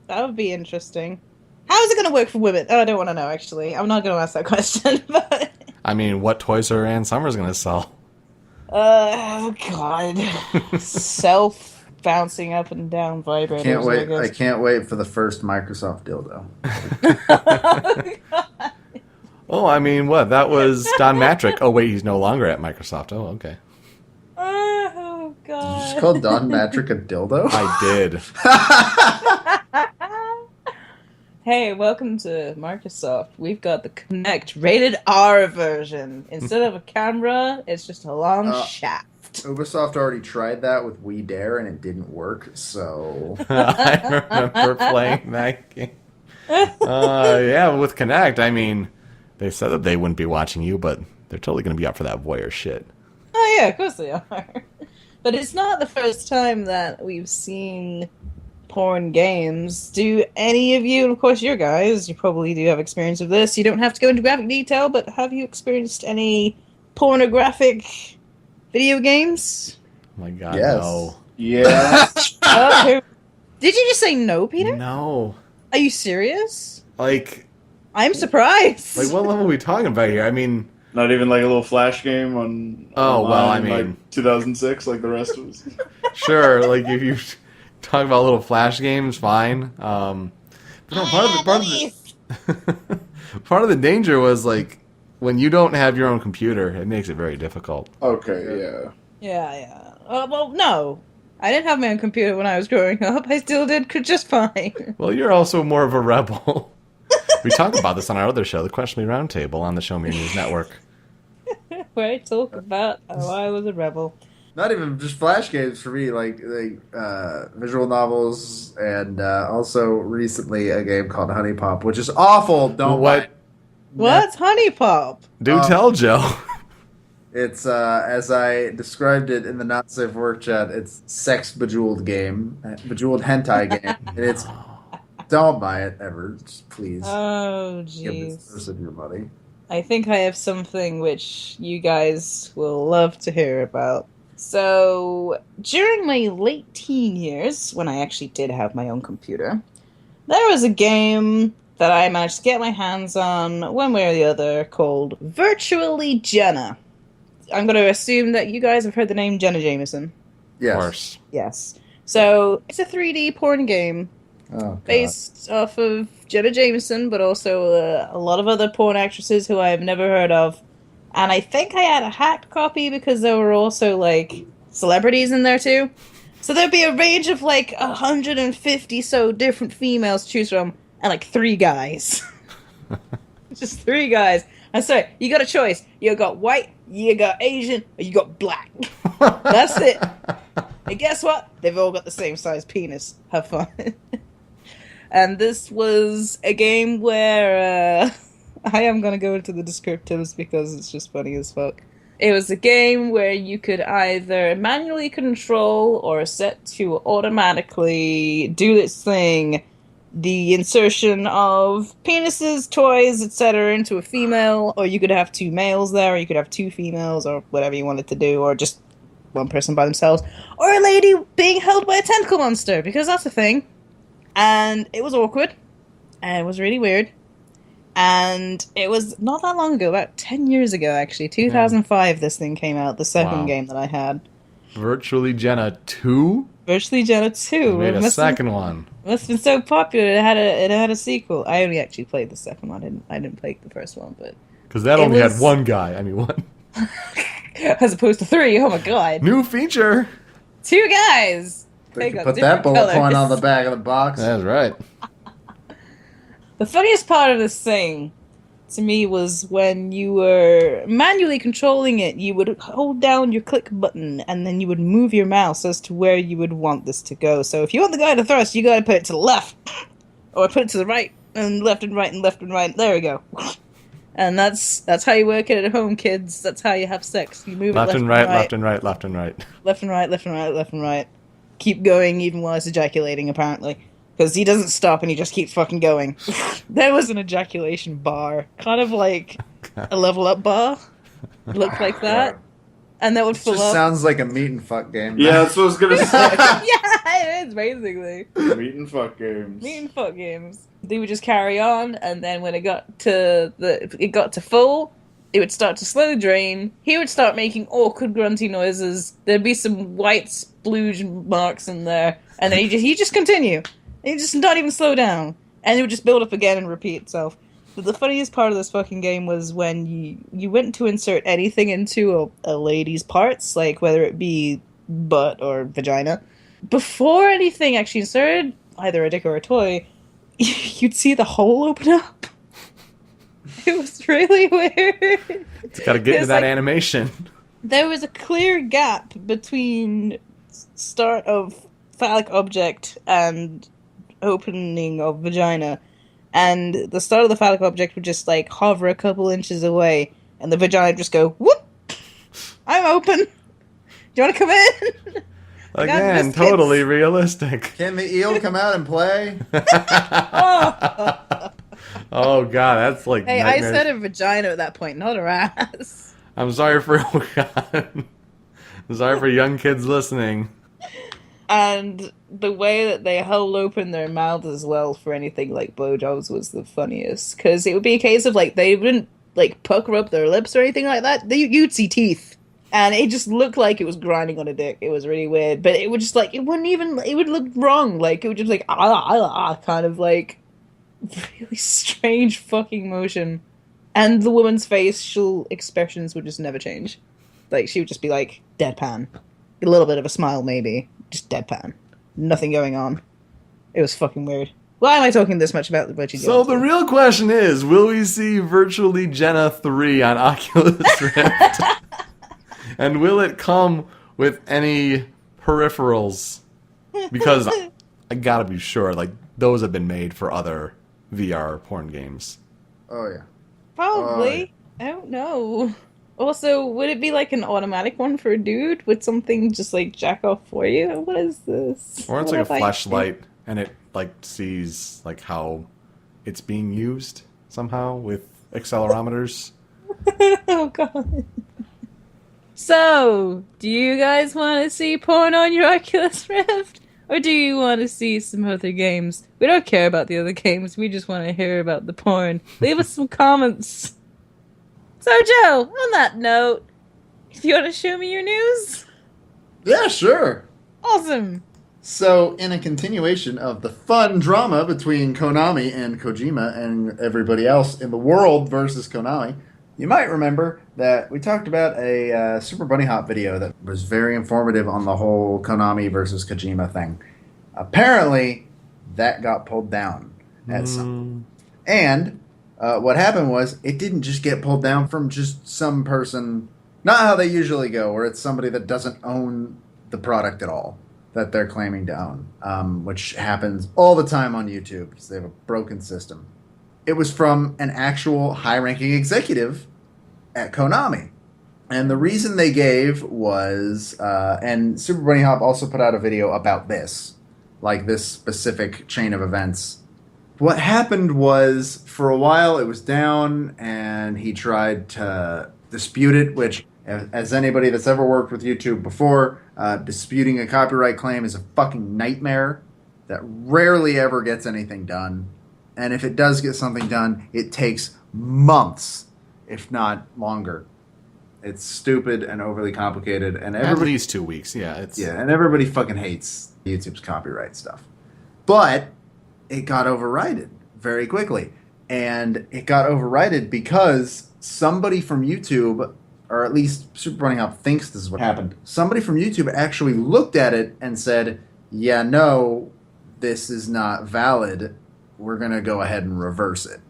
That would be interesting. How is it going to work for women? Oh, I don't want to know, actually. I'm not going to ask that question, but... I mean, what toys are Ann Summers going to sell? Oh, God. Self-bouncing up and down vibrators, Can't wait. I I guess. can't wait for the first Microsoft dildo. Oh, I mean, what? That was Don Matrick. Oh, wait, he's no longer at Microsoft. Oh, okay. Oh, Did you God. just call Don Matrick a dildo? I did. Hey, welcome to Microsoft. We've got the Kinect rated R version. Instead of a camera, it's just a long shaft. Ubisoft already tried that with We Dare and it didn't work, so... I remember playing that game. Yeah, with Kinect, I mean, they said that they wouldn't be watching you, but they're totally going to be up for that voyeur shit. Oh, yeah, of course they are. But it's not the first time that we've seen porn games. Do any of you, and of course you guys, you probably do have experience of this. You don't have to go into graphic detail, but have you experienced any pornographic video games? Oh my God, Yes. no. Yeah. Did you just say no, Peter? No. Are you serious? Like, I'm surprised. what level are we talking about here? I mean, Not even like a little flash game on. Oh, well, online I in, mean- 2006, like the rest of us. sure, if you talk about little flash games, fine. But no, part of the danger was when you don't have your own computer, it makes it very difficult. Okay, yeah. Yeah. Well, no. I didn't have my own computer when I was growing up. I still did just fine. Well, you're also more of a rebel. We talk about this on our other show, the Questionably Roundtable, on the Show Me Your News Network. Where I talk about how I was a rebel. Not even just flash games for me, visual novels, and also recently a game called Honey Pop, which is awful. Don't buy What? it. What's Honey Pop? Do tell, Joe. It's as I described it in the Not Safe Work chat. It's sex bejeweled game, bejeweled hentai game, and it's don't buy it ever, just please. Oh, Give this jeez. person your money. I think I have something which you guys will love to hear about. So, during my late teen years, when I actually did have my own computer, there was a game that I managed to get my hands on one way or the other called Virtually Jenna. I'm going to assume that you guys have heard the name Jenna Jameson. Yes. Of course. Yes. So, it's a 3D porn game Oh, God. based off of Jenna Jameson, but also a lot of other porn actresses who I have never heard of. And I think I had a hacked copy because there were also, celebrities in there, too. So there'd be a range of, 150 so different females to choose from, and, 3 guys. Just 3 guys. I'm sorry, you got a choice. You got white, you got Asian, or you got black. That's it. And guess what? They've all got the same size penis. Have fun. And this was a game where, I am going to go into the descriptives because it's just funny as fuck. It was a game where you could either manually control or set to automatically do this thing, the insertion of penises, toys, etc. into a female, or you could have 2 males there, or you could have 2 females, or whatever you wanted to do, or just one person by themselves, or a lady being held by a tentacle monster, because that's a thing. And it was awkward, and it was really weird. And it was not that long ago, about 10 years ago, actually. 2005, this thing came out, the second game that I had. Virtually Jenna 2? Virtually Jenna 2. Made a second one. Must have been so popular, it had a sequel. I only actually played the second one. I didn't play the first one, but... Because that only had one guy. I mean, one. As opposed to 3, oh my god. New feature! 2 guys! They could put that bullet point on the back of the box. That's right. The funniest part of this thing, to me, was when you were manually controlling it, you would hold down your click button, and then you would move your mouse as to where you would want this to go. So if you want the guy to thrust, you gotta put it to the left, or put it to the right, and left and right, and left and right. There we go. And that's how you work it at home, kids. That's how you have sex. You move left it and right, left and right, left and right. Left and right, left and right, left and right. Keep going even while it's ejaculating, apparently. Because he doesn't stop and he just keeps fucking going. There was an ejaculation bar. Kind of like a level up bar. It looked like that. And that would fill just up. Sounds like a meat and fuck game. Yeah, that's what I was gonna say. Yeah, it is, basically. Meat and fuck games. Meat and fuck games. They would just carry on, and then when it got to full, it would start to slowly drain. He would start making awkward grunty noises. There'd be some white splooge marks in there. And then he'd just continue. He'd just not even slow down. And it would just build up again and repeat itself. But the funniest part of this fucking game was when you went to insert anything into a lady's parts, like whether it be butt or vagina. Before anything actually inserted, either a dick or a toy, you'd see the hole open up. It was really weird. It's got to get into that animation. There was a clear gap between start of phallic object and opening of vagina, and the start of the phallic object would just like hover a couple inches away, and the vagina would just go whoop. I'm open. Do you want to come in? Again, totally realistic. Can the eel come out and play? Oh god, that's like. Hey, nightmares. I said a vagina at that point, not her ass. I'm sorry for. Oh god. I'm sorry for young kids listening. And the way that they held open their mouths as well for anything like blowjobs was the funniest. Because it would be a case of, like, they wouldn't, like, pucker up their lips or anything like that. You'd see teeth. And it just looked like it was grinding on a dick. It was really weird. But it would just, like, it would look wrong. Like, it would just, like, kind of, like, really strange fucking motion. And the woman's facial expressions would just never change. Like, she would just be, like, deadpan. A little bit of a smile, maybe. Just deadpan. Nothing going on. It was fucking weird. Why am I talking this much about the Virtually Jenna? So the real question is, will we see Virtually Jenna 3 on Oculus Rift? And will it come with any peripherals? Because I gotta be sure, like, those have been made for other VR porn games. Oh, yeah. Probably. I don't know. Also, would it be like an automatic one for a dude with something just like jack off for you? What is this? Or it's What like a have I- flashlight, and it like sees like how it's being used somehow with accelerometers. Oh god. So, do you guys want to see porn on your Oculus Rift? Or do you want to see some other games? We don't care about the other games, we just want to hear about the porn. Leave us some comments. So, Joe, on that note, do you want to show me your news? Yeah, sure. Awesome. So, in a continuation of the fun drama between Konami and Kojima and everybody else in the world versus Konami, you might remember that we talked about a Super Bunny Hop video that was very informative on the whole Konami versus Kojima thing. Apparently, that got pulled down at some. And what happened was, it didn't just get pulled down from just some person. Not how they usually go, where it's somebody that doesn't own the product at all that they're claiming to own, which happens all the time on YouTube because they have a broken system. It was from an actual high-ranking executive at Konami. And the reason they gave was, and Super Bunny Hop also put out a video about this, like this specific chain of events. What happened was, for a while it was down, and he tried to dispute it, which, as anybody that's ever worked with YouTube before, disputing a copyright claim is a fucking nightmare that rarely ever gets anything done. And if it does get something done, it takes months, if not longer. It's stupid and overly complicated, and At least 2 weeks, yeah. and everybody fucking hates YouTube's copyright stuff. But it got overridden very quickly. And it got overridden because somebody from YouTube, or at least Super Bunny Hop thinks this is what happened, somebody from YouTube actually looked at it and said, yeah, no, this is not valid. We're going to go ahead and reverse it.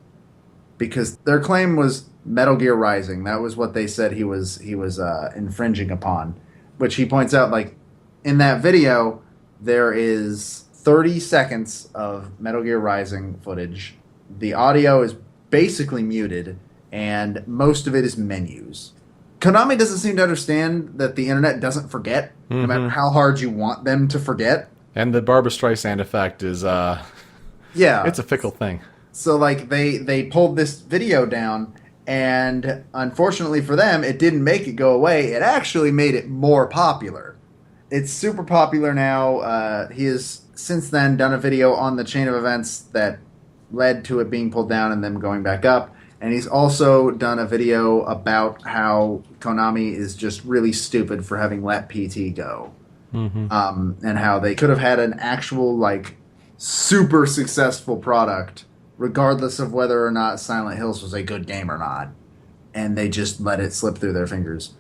Because their claim was Metal Gear Rising. That was what they said he was infringing upon. Which he points out, like, in that video, there is 30 seconds of Metal Gear Rising footage. The audio is basically muted, and most of it is menus. Konami doesn't seem to understand that the internet doesn't forget, no matter how hard you want them to forget. And the Barbra Streisand effect is, it's a fickle thing. So, like, they pulled this video down, and unfortunately for them, it didn't make it go away. It actually made it more popular. It's super popular now. He has since then done a video on the chain of events that led to it being pulled down and them going back up. And he's also done a video about how Konami is just really stupid for having let PT go. And how they could have had an actual, like, super successful product, regardless of whether or not Silent Hills was a good game or not. And they just let it slip through their fingers.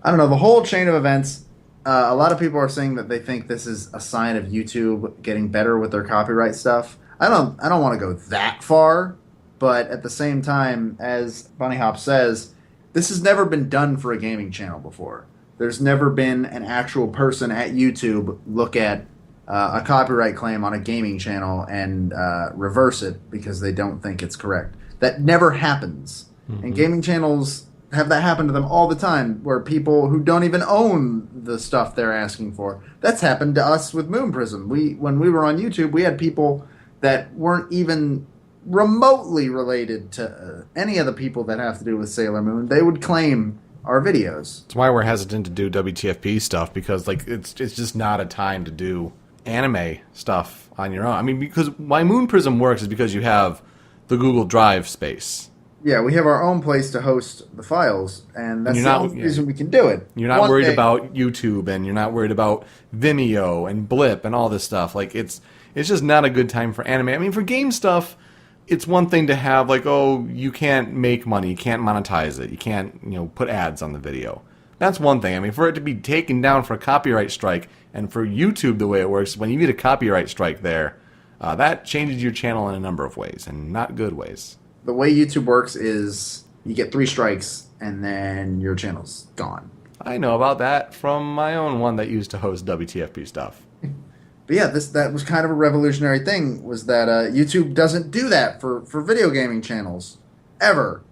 I don't know, the whole chain of events, a lot of people are saying that they think this is a sign of YouTube getting better with their copyright stuff. I don't want to go that far, but at the same time, as Bunny Hop says, this has never been done for a gaming channel before. There's never been an actual person at YouTube look at a copyright claim on a gaming channel and reverse it because they don't think it's correct. That never happens. And gaming channels have that happen to them all the time, where people who don't even own the stuff they're asking for. That's happened to us with Moon Prism. When we were on YouTube, we had people that weren't even remotely related to any of the people that have to do with Sailor Moon. They would claim our videos. That's why we're hesitant to do WTFP stuff, because like it's just not a time to do anime stuff on your own. I mean, because why Moon Prism works is because you have the Google Drive space. Yeah, we have our own place to host the files, and that's the only reason we can do it. You're not worried about YouTube, and you're not worried about Vimeo and Blip and all this stuff. Like, it's just not a good time for anime. I mean, for game stuff, it's one thing to have, like, oh, you can't make money, you can't monetize it, you can't, put ads on the video. That's one thing. I mean, for it to be taken down for a copyright strike, and for YouTube, the way it works, when you get a copyright strike there, that changes your channel in a number of ways, and not good ways. The way YouTube works is you get 3 strikes, and then your channel's gone. I know about that from my own one that used to host WTFP stuff. But yeah, that was kind of a revolutionary thing, was that YouTube doesn't do that for video gaming channels, ever.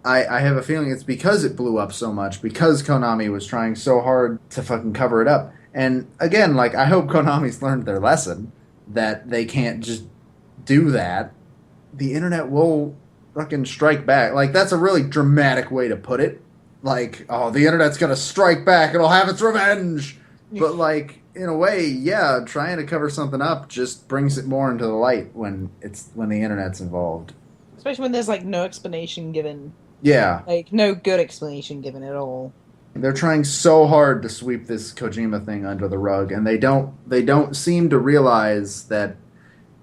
I have a feeling it's because it blew up so much, because Konami was trying so hard to fucking cover it up. And again, like, I hope Konami's learned their lesson, that they can't just do that. The internet will fucking strike back. Like, that's a really dramatic way to put it. Like, oh, the internet's gonna strike back, it'll have its revenge. But, like, in a way, yeah, trying to cover something up just brings it more into the light when the internet's involved. Especially when there's, like, no explanation given. Yeah. Like, no good explanation given at all. They're trying so hard to sweep this Kojima thing under the rug, and they don't seem to realize that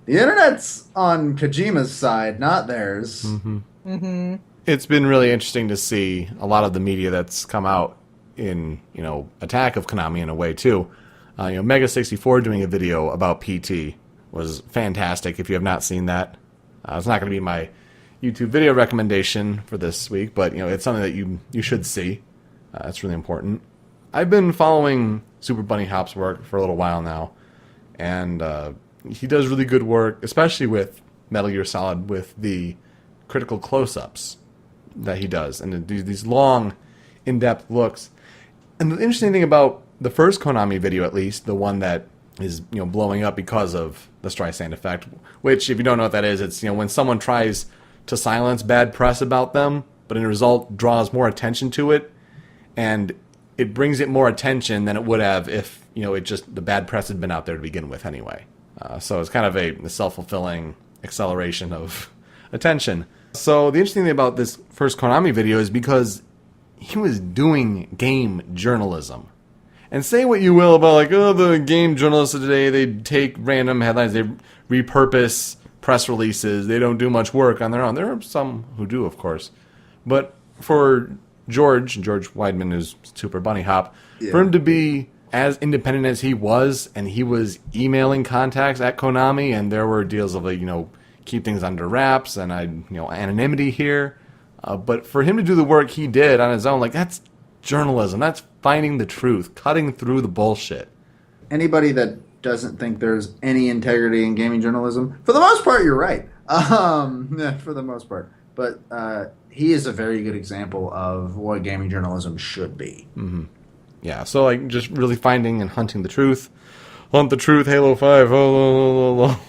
the internet's on Kojima's side, not theirs. It's been really interesting to see a lot of the media that's come out in, attack of Konami in a way, too. Mega64 doing a video about PT was fantastic. If you have not seen that, it's not going to be my YouTube video recommendation for this week, but, it's something that you should see. It's really important. I've been following Super Bunny Hop's work for a little while now, and he does really good work, especially with Metal Gear Solid, with the critical close-ups that he does, and these long, in-depth looks. And the interesting thing about the first Konami video, at least, the one that is blowing up because of the Streisand effect, which, if you don't know what that is, it's when someone tries to silence bad press about them, but in a result draws more attention to it, and it brings it more attention than it would have if the bad press had been out there to begin with anyway. So it's kind of a self-fulfilling acceleration of attention. So the interesting thing about this first Konami video is because he was doing game journalism. And say what you will about, like, oh, the game journalists of today, they take random headlines, they repurpose press releases, they don't do much work on their own. There are some who do, of course. But for George Weidman, who's Super Bunny Hop, for him to be as independent as he was, and he was emailing contacts at Konami, and there were deals of, like, keep things under wraps and anonymity here. But for him to do the work he did on his own, like, that's journalism. That's finding the truth, cutting through the bullshit. Anybody that doesn't think there's any integrity in gaming journalism, for the most part, you're right. For the most part. But he is a very good example of what gaming journalism should be. Mm-hmm. Yeah, so, like, just really finding and hunting the truth. Hunt the truth, Halo 5. Oh,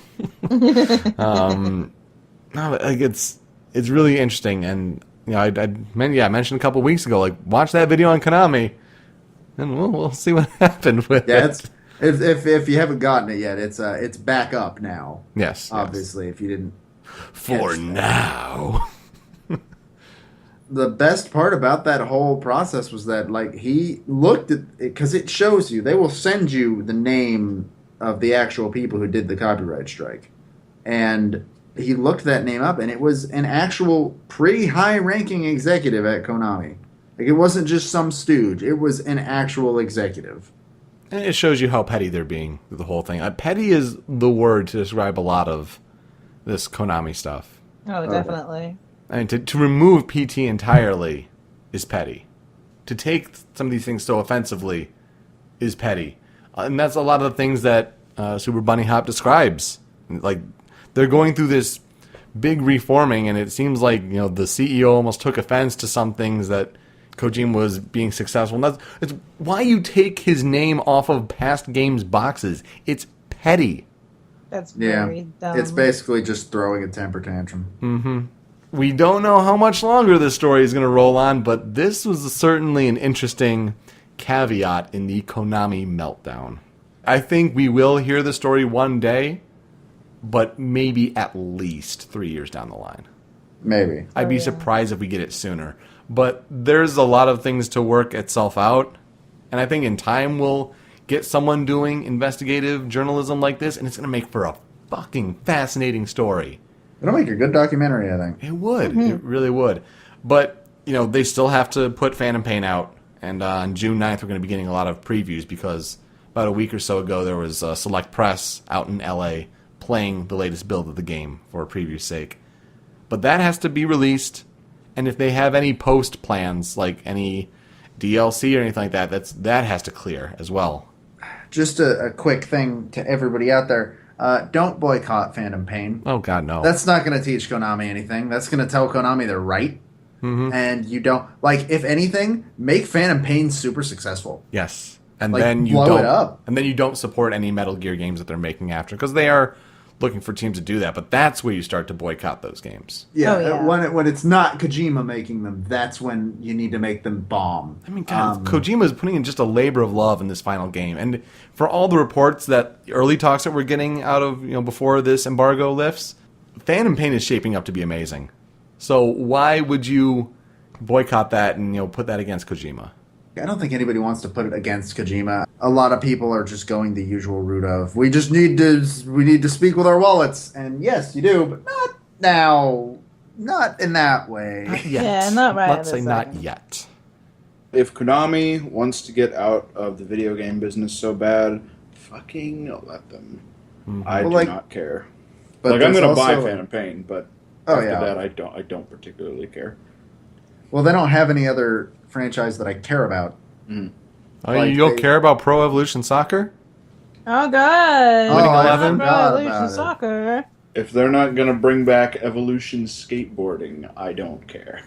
no, like, it's really interesting, and I mentioned a couple weeks ago, like, watch that video on Konami, and we'll see what happened with it. If you haven't gotten it yet, it's back up now. Yes, obviously, if you didn't. For now. The best part about that whole process was that, like, he looked at it, because it shows you, they will send you the name of the actual people who did the copyright strike, and he looked that name up, and it was an actual pretty high-ranking executive at Konami. Like, it wasn't just some stooge. It was an actual executive. And it shows you how petty they're being through the whole thing. Petty is the word to describe a lot of this Konami stuff. Oh, definitely. I mean, to remove PT entirely is petty. To take some of these things so offensively is petty. And that's a lot of the things that Super Bunny Hop describes. Like, they're going through this big reforming, and it seems like, the CEO almost took offense to some things that Kojima was being successful. And it's why you take his name off of past games boxes. It's petty. That's very dumb. It's basically just throwing a temper tantrum. Mm-hmm. We don't know how much longer this story is going to roll on, but this was certainly an interesting caveat in the Konami meltdown. I think we will hear the story one day, but maybe at least 3 years down the line. Maybe. I'd be surprised if we get it sooner. But there's a lot of things to work itself out, and I think in time we'll get someone doing investigative journalism like this, and it's going to make for a fucking fascinating story. It'll make a good documentary, I think. It would. Mm-hmm. It really would. But, they still have to put Phantom Pain out, and on June 9th we're going to be getting a lot of previews, because about a week or so ago there was a select press out in LA playing the latest build of the game for preview's sake. But that has to be released, and if they have any post plans, like any DLC or anything like that, that has to clear as well. Just a quick thing to everybody out there. Don't boycott Phantom Pain. Oh, God, no. That's not going to teach Konami anything. That's going to tell Konami they're right. Mm-hmm. And you don't... Like, if anything, make Phantom Pain super successful. Yes. And like, then you blow don't, it up. And then you don't support any Metal Gear games that they're making after, because they are looking for teams to do that. But that's where you start to boycott those games. Yeah, when it's not Kojima making them, that's when you need to make them bomb. I mean, God, Kojima is putting in just a labor of love in this final game. And for all the reports that early talks that we're getting out of, before this embargo lifts, Phantom Pain is shaping up to be amazing. So why would you boycott that and, put that against Kojima? I don't think anybody wants to put it against Kojima. A lot of people are just going the usual route of, we need to speak with our wallets. And yes, you do, but not now. Not in that way. Not yet. Yeah, not right. Let's say not yet. If Konami wants to get out of the video game business so bad, fucking let them. Mm-hmm. I do not care. But I'm going to buy Phantom Pain, but after that, I don't particularly care. Well, they don't have any other franchise that I care about. Mm. Oh, you don't care about Pro Evolution Soccer? Oh, God. Winning 11? Pro Evolution Soccer. If they're not going to bring back Evolution Skateboarding, I don't care.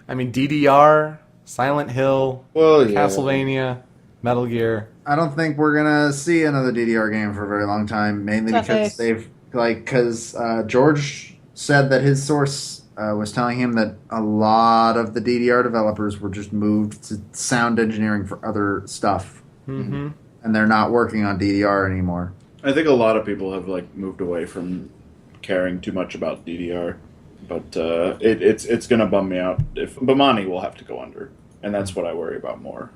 I mean, DDR, Silent Hill, Castlevania, Metal Gear. I don't think we're going to see another DDR game for a very long time, mainly because because George said that his source was telling him that a lot of the DDR developers were just moved to sound engineering for other stuff. Mm-hmm. And they're not working on DDR anymore. I think a lot of people have moved away from caring too much about DDR. But it's going to bum me out. If Bamani will have to go under, and that's what I worry about more.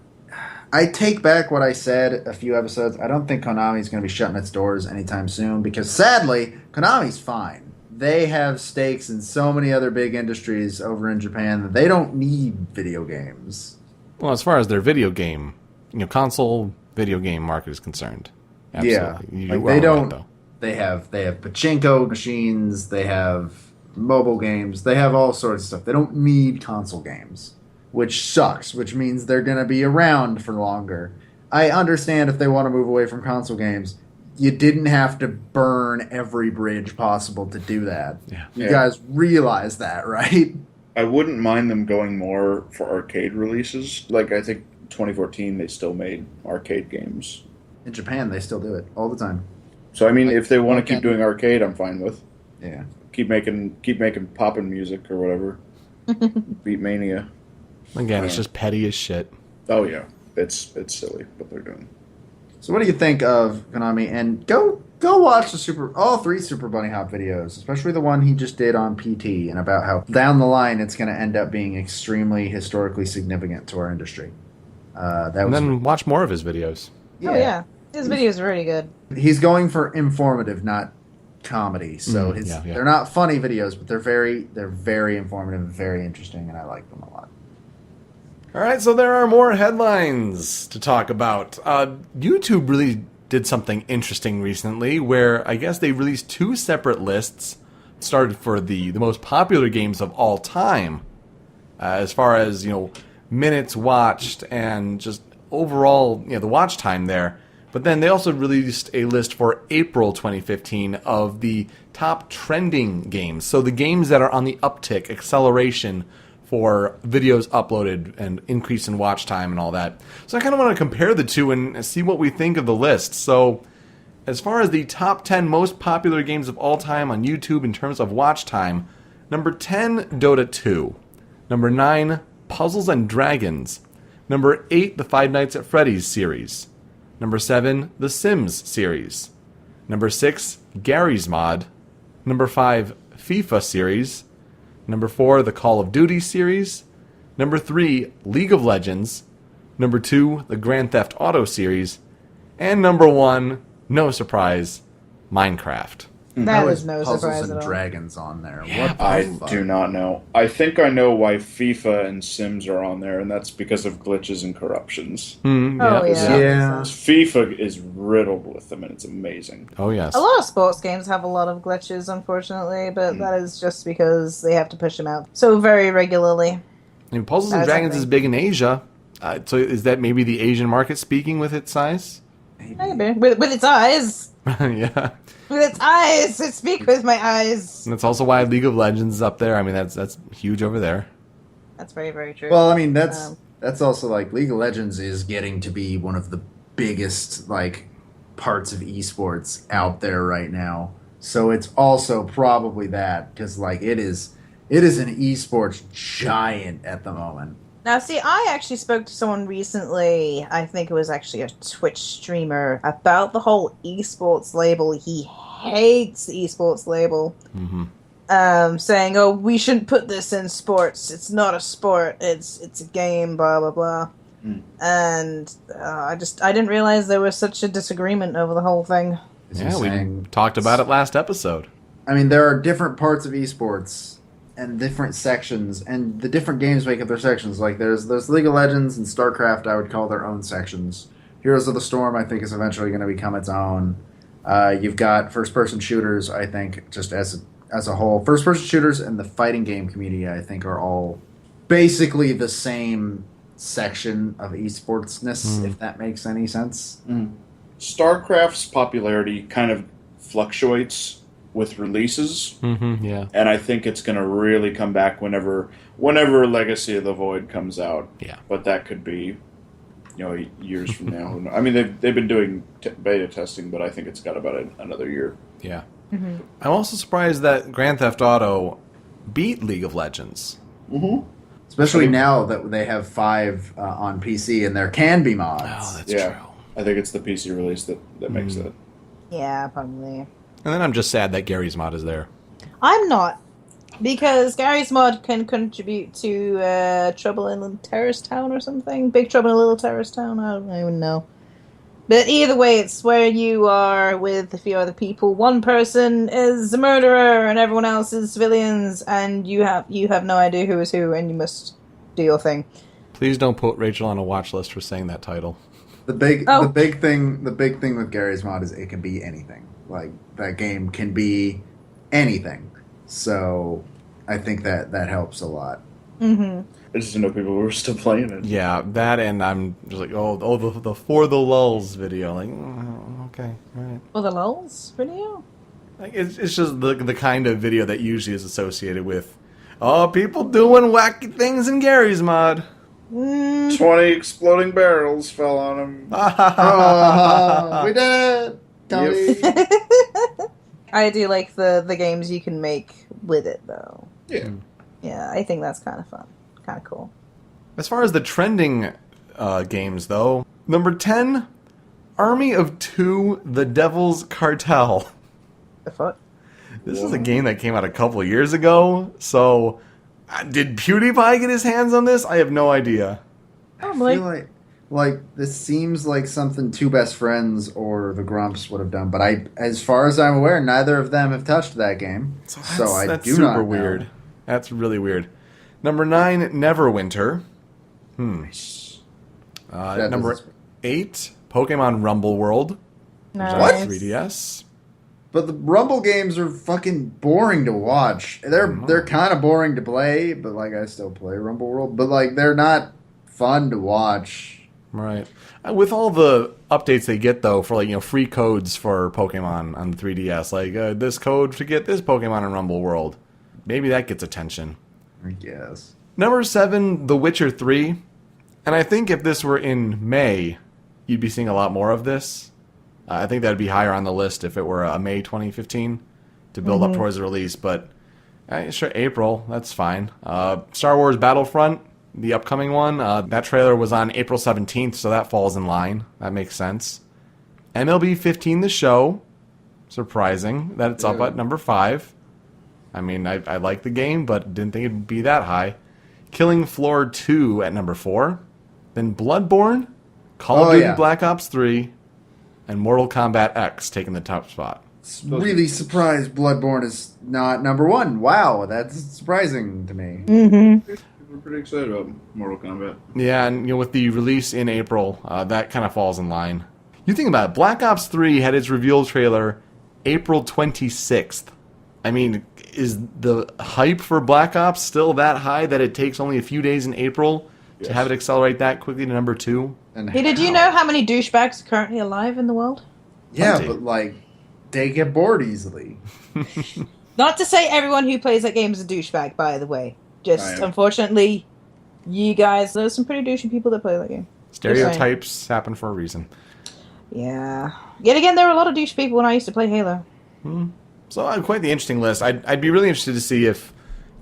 I take back what I said a few episodes. I don't think Konami's going to be shutting its doors anytime soon because, sadly, Konami's fine. They have stakes in so many other big industries over in Japan that they don't need video games. Well, as far as their video game, console video game market is concerned. Absolutely. Yeah, they don't. Right, they have pachinko machines. They have mobile games. They have all sorts of stuff. They don't need console games, which sucks, which means they're going to be around for longer. I understand if they want to move away from console games. You didn't have to burn every bridge possible to do that. Yeah. You guys realize that, right? I wouldn't mind them going more for arcade releases. Like, I think 2014 they still made arcade games. In Japan, they still do it all the time. So, I mean, if they want to keep doing arcade, I'm fine with. Yeah. Keep making poppin' music or whatever. Beat Mania. Again, it's just petty as shit. Oh yeah, it's silly what they're doing. So, what do you think of Konami? And go watch all 3 Super Bunny Hop videos, especially the one he just did on PT, and about how down the line it's going to end up being extremely historically significant to our industry. Then watch more of his videos. Yeah. Oh yeah, his videos are really good. He's going for informative, not comedy. So they're not funny videos, but they're very informative and very interesting, and I like them a lot. All right, so there are more headlines to talk about. YouTube really did something interesting recently, where I guess they released 2 separate lists, started for the most popular games of all time, as far as minutes watched and just overall the watch time there. But then they also released a list for April 2015 of the top trending games. So the games that are on the uptick, acceleration for videos uploaded and increase in watch time and all that. So I kind of want to compare the two and see what we think of the list. So as far as the top 10 most popular games of all time on YouTube in terms of watch time, number 10, Dota 2. Number 9, Puzzles and Dragons. Number 8, the Five Nights at Freddy's series. Number 7, The Sims series. Number 6, Gary's Mod. Number 5, FIFA series. Number 4, the Call of Duty series. Number 3, League of Legends. Number 2, the Grand Theft Auto series. And number 1, no surprise, Minecraft. That was no Puzzles surprise and at all. Dragons on there. Yeah, What the I fuck? do not know. I think I know why FIFA and Sims are on there, and that's because of glitches and corruptions. Oh yeah. Yeah. FIFA is riddled with them, and it's amazing. Oh, yes. A lot of sports games have a lot of glitches, unfortunately, but that is just because they have to push them out so very regularly. I mean, Puzzles and That's Dragons something. is big in Asia. So is that maybe the Asian market speaking with its size? Maybe with its eyes. Yeah. With its eyes, I speak with my eyes. And that's also why League of Legends is up there. I mean, that's huge over there. That's very, very true. Well, I mean, that's also like League of Legends is getting to be one of the biggest parts of esports out there right now. So it's also probably that because it is an esports giant at the moment. Now, see, I actually spoke to someone recently, I think it was actually a Twitch streamer, about the whole esports label. He hates the esports label. Mm-hmm. Saying, oh, we shouldn't put this in sports. It's not a sport. It's a game, blah, blah, blah. And I didn't realize there was such a disagreement over the whole thing. Yeah, we talked about it last episode. I mean, there are different parts of esports and different sections, and the different games make up their sections. Like there's League of Legends and StarCraft, I would call their own sections. Heroes of the Storm, I think, is eventually going to become its own. You've got first-person shooters, I think, just as a whole. First-person shooters and the fighting game community, I think, are all basically the same section of esportsness, if that makes any sense. StarCraft's popularity kind of fluctuates with releases, Yeah. and I think it's going to really come back whenever Legacy of the Void comes out. Yeah. But that could be, years from now. Who knows? I mean, they've been doing beta testing, but I think it's got about another year. Yeah. I'm also surprised that Grand Theft Auto beat League of Legends. Especially now that they have 5 on PC and there can be mods. Oh, that's Yeah. true. I think it's the PC release that makes that. Yeah, probably. And then I'm just sad that Gary's mod is there. I'm not. Because Gary's mod can contribute to Trouble in Terrorist Town or something. Big Trouble in Little Terrorist Town? I don't even know. But either way, it's where you are with a few other people. One person is a murderer and everyone else is civilians, and you have no idea who is who, and you must do your thing. Please don't put Rachel on a watch list for saying that title. The big thing with Gary's mod is it can be anything. Like, that game can be anything. So I think that helps a lot. Mm-hmm. I just didn't know people were still playing it. Yeah, that, and I'm just like, the For the Lulz video. Like, okay, all right. For the lulz video? Like, it's just the kind of video that usually is associated with, people doing wacky things in Gary's mod. 20 exploding barrels fell on him. We did it! Tony. I do like the games you can make with it, though. Yeah. Yeah, I think that's kind of fun. Kind of cool. As far as the trending games, though, number 10, Army of Two: The Devil's Cartel. The fuck? This is a game that came out a couple years ago, so did PewDiePie get his hands on this? I have no idea. I feel like this seems like something Two Best Friends or the Grumps would have done, but as far as I'm aware, neither of them have touched that game. So that's do super not know. weird. That's really weird. Number 9, Neverwinter. Number 8, Pokemon Rumble World. Nice. 3DS. But the Rumble games are fucking boring to watch. They're kind of boring to play, but like I still play Rumble World. But like they're not fun to watch. Right. With all the updates they get though for free codes for Pokemon on the 3DS, like this code to get this Pokemon in Rumble World, maybe that gets attention. I guess. Number 7, The Witcher 3. And I think if this were in May, you'd be seeing a lot more of this. I think that'd be higher on the list if it were a May 2015 to build up towards the release. But sure, April, that's fine. Star Wars Battlefront, the upcoming one, that trailer was on April 17th, so that falls in line. That makes sense. MLB 15 The Show. Surprising that it's up at number 5. I mean, I like the game, but didn't think it'd be that high. Killing Floor 2 at number 4. Then Bloodborne, Call of Duty Black Ops 3, and Mortal Kombat X taking the top spot. Really surprised Bloodborne is not number 1. Wow, that's surprising to me. Mm-hmm. We're pretty excited about Mortal Kombat. Yeah, and with the release in April, that kind of falls in line. You think about it, Black Ops 3 had its reveal trailer April 26th. I mean, is the hype for Black Ops still that high that it takes only a few days in April to have it accelerate that quickly to number 2? Hey, did you know how many douchebags are currently alive in the world? Yeah, Plenty. but like, they get bored easily. Not to say everyone who plays that game is a douchebag, by the way. Just, unfortunately, you guys, there's some pretty douchey people that play that game. Stereotypes happen for a reason. Yeah. Yet again, there were a lot of douche people when I used to play Halo. So quite the interesting list. I'd be really interested to see if